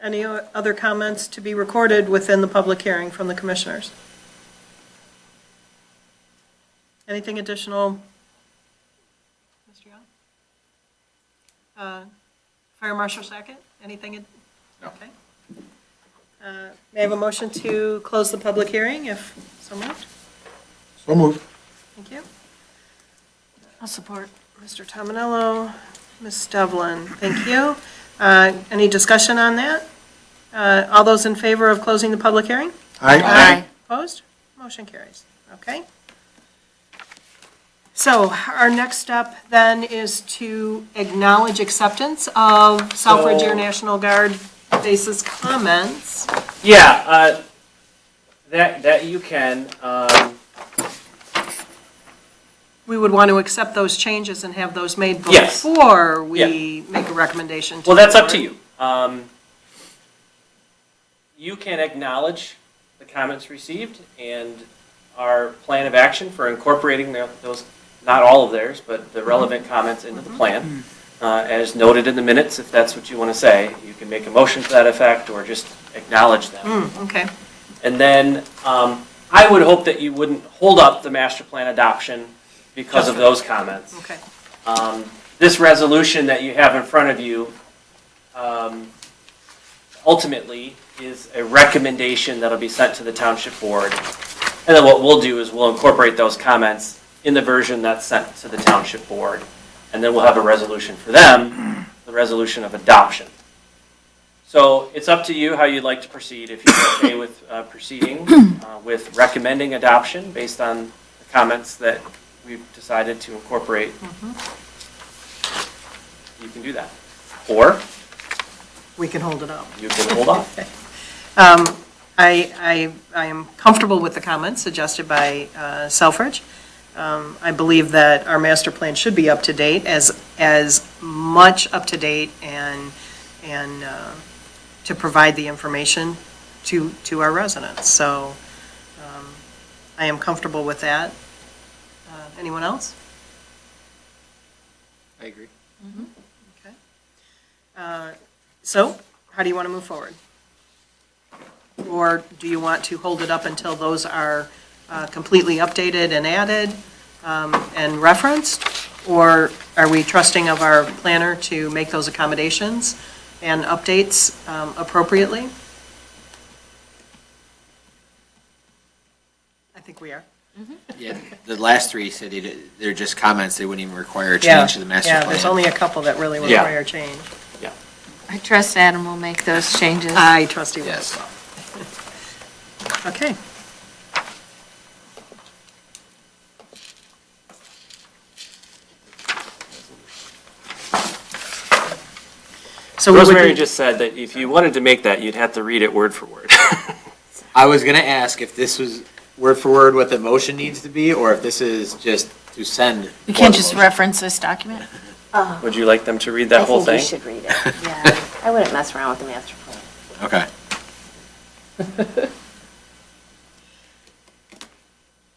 Any other comments to be recorded within the public hearing from the commissioners? Anything additional? Mr. Young? Fire Marshal Sackett, anything? No. Okay. May I have a motion to close the public hearing, if so moved? So moved. Thank you. I'll support. Mr. Tominello, Ms. Devlin, thank you. Any discussion on that? All those in favor of closing the public hearing? Aye. Opposed? Motion carries. Okay. So our next step then is to acknowledge acceptance of Selfridge Air National Guard Base's comments. Yeah, that you can. We would want to accept those changes and have those made Yes. before we make a recommendation to Well, that's the up to board. you. You can acknowledge the comments received and our plan of action for incorporating those, not all of theirs, but the relevant comments into the plan. As noted in the minutes, if that's what you want to say, you can make a motion to that effect or just acknowledge them. Okay. And then I would hope that you wouldn't hold up the master plan adoption because of those comments. Okay. This resolution that you have in front of you ultimately is a recommendation that'll be sent to the township board. And then what we'll do is we'll incorporate those comments in the version that's sent to the township board. And then we'll have a resolution for them, the resolution of adoption. So it's up to you how you'd like to proceed. If you're okay with proceeding with recommending adoption based on the comments that we've decided to incorporate, you can do that. Or We can hold it up. you can hold off. I am comfortable with the comments suggested by Selfridge. I believe that our master plan should be up to date, as much up to date and to provide the information to our residents. So I am comfortable with that. Anyone else? I agree. Okay. So how do you want to move forward? Or do you want to hold it up until those are completely updated and added and referenced? Or are we trusting of our planner to make those accommodations and updates appropriately? I think we are. Yeah, the last three said they're just comments, they wouldn't even require a change to the master plan. Yeah, there's only a couple that really Yeah. require change. I trust Adam will make those changes. I trust you will. Yes. Okay. So we would Rosemary be- just said that if you wanted to make that, you'd have to read it word for word. I was gonna ask if this was word for word what the motion needs to be, or if this is just to send. You for can't the just motion. reference this document? Would you like them to read that whole I thing? think you should read it, yeah. I wouldn't mess around with the master plan. Okay.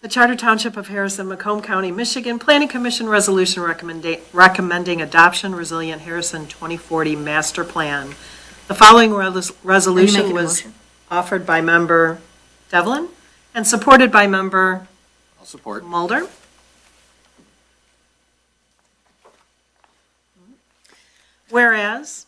The Charter Township of Harrison, Macomb County, Michigan Planning Commission Resolution recommending adoption Resilient Harrison 2040 Master Plan. The following resolution making a was motion? offered by member Devlin and supported by member I'll support. Mulder. Whereas,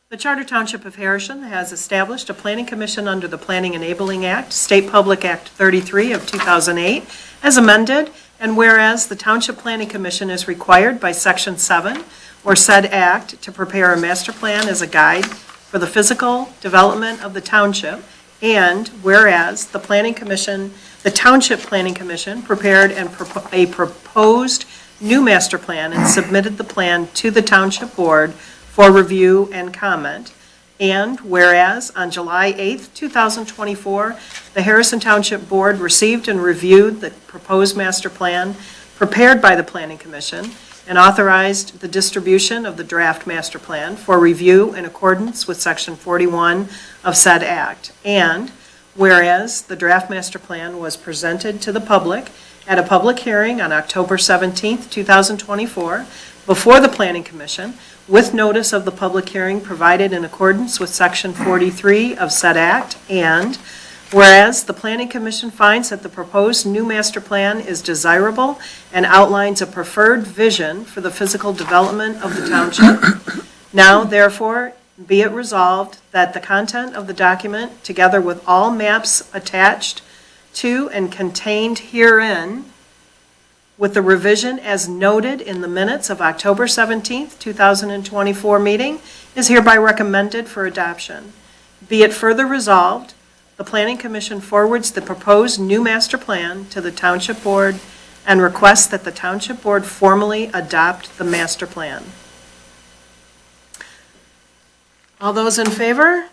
the Charter Township of Harrison has established a planning commission under the Planning Enabling Act, State Public Act 33 of 2008, as amended, and whereas the Township Planning Commission is required by Section 7 or said act to prepare a master plan as a guide for the physical development of the township, and whereas the Planning Commission, the Township Planning Commission prepared a proposed new master plan and submitted the plan to the Township Board for review and comment. And whereas on July 8th, 2024, the Harrison Township Board received and reviewed the proposed master plan prepared by the Planning Commission and authorized the distribution of the draft master plan for review in accordance with Section 41 of said act. And whereas the draft master plan was presented to the public at a public hearing on October 17th, 2024, before the Planning Commission, with notice of the public hearing provided in accordance with Section 43 of said act, and whereas the Planning Commission finds that the proposed new master plan is desirable and outlines a preferred vision for the physical development of the township, now therefore be it resolved that the content of the document, together with all maps attached to and contained herein, with the revision as noted in the minutes of October 17th, 2024 meeting, is hereby recommended for adoption. Be it further resolved, the Planning Commission forwards the proposed new master plan to the Township Board and requests that the Township Board formally adopt the master plan. All those in favor?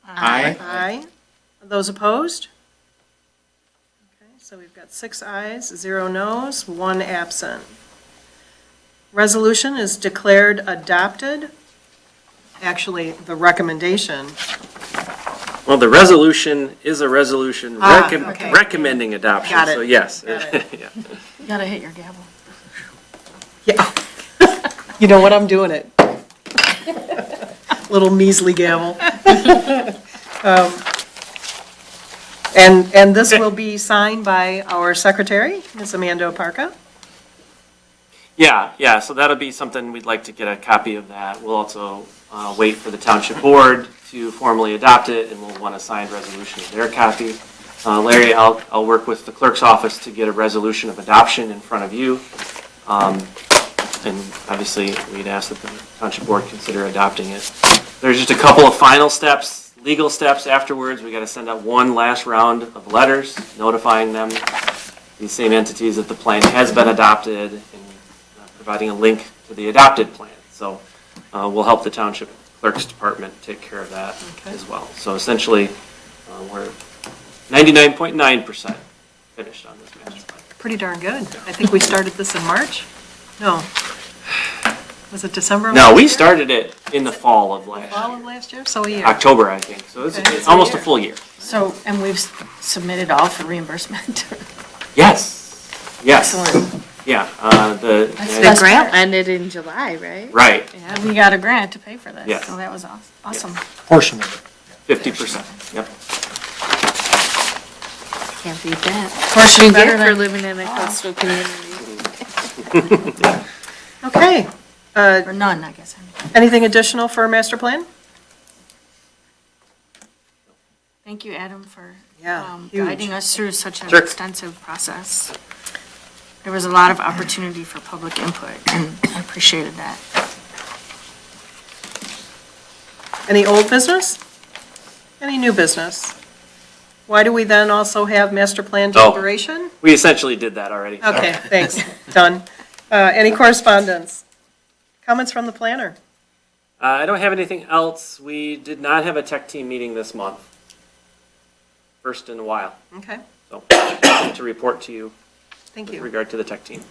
Aye. Aye. Those opposed? Okay, so we've got 6 ayes, 0 noes, 1 absent. Resolution is declared adopted. Actually, the recommendation. Well, the resolution is a resolution Okay. recommending adoption. Got it. So yes. Got it. Yeah. You gotta hit your gavel. Yeah. You know what, I'm doing it. Little measly gavel. And this will be signed by our secretary, Ms. Amanda Parka. Yeah, so that'll be something we'd like to get a copy of that. We'll also wait for the township board to formally adopt it, and we'll want a signed resolution of their copy. Larry, I'll work with the clerk's office to get a resolution of adoption in front of you. And obviously, we'd ask that the township board consider adopting it. There's just a couple of final steps, legal steps afterwards. We got to send out one last round of letters notifying them, these same entities, that the plan has been adopted, and providing a link to the adopted plan. So we'll help the township clerk's department take care of that as well. So essentially, we're 99.9% finished on this master plan. Pretty darn good. I think we started this in March? No. Was it December? of No, last we year? started it in the fall of last Fall year. of last year, so a year. October, I think. So Okay, it's so a almost a year. full year. So, and we've submitted all for reimbursement. Yes, yes. Excellent. Yeah, The Best grant part. ended in July, right? right, Yeah, we got a grant to pay for this, Yes. so that was awesome. Portion of it. 50%, yep. Can't beat that. Portion We better get for than- living in a coastal community. Okay. Or none, I guess. Anything additional for master plan? Thank you, Adam, for Yeah, huge. guiding us through such an Sure. extensive process. There was a lot of opportunity for public input, and I appreciated that. Any old business? Any new business? Why do we then also have master plan Oh. deliberation? We essentially did that already. so. Okay, thanks, done. Any correspondence? Comments from the planner? I don't have anything else. We did not have a tech team meeting this month. First in a while, Okay, so to report to you thank with you. regard to the tech team.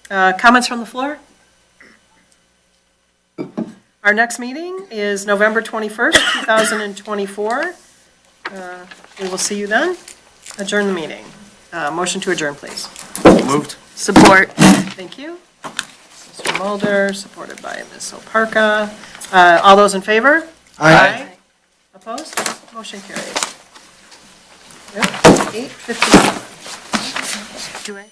Comments from the floor? Our next meeting is November 21st, 2024. We will see you then. Adjourn the meeting. Motion to adjourn, please. Moved. Support. Thank you. Mr. Mulder, supported by Ms. Oparka. All those in favor? Aye. Opposed? Motion carries. Yep, 8:50. Do I?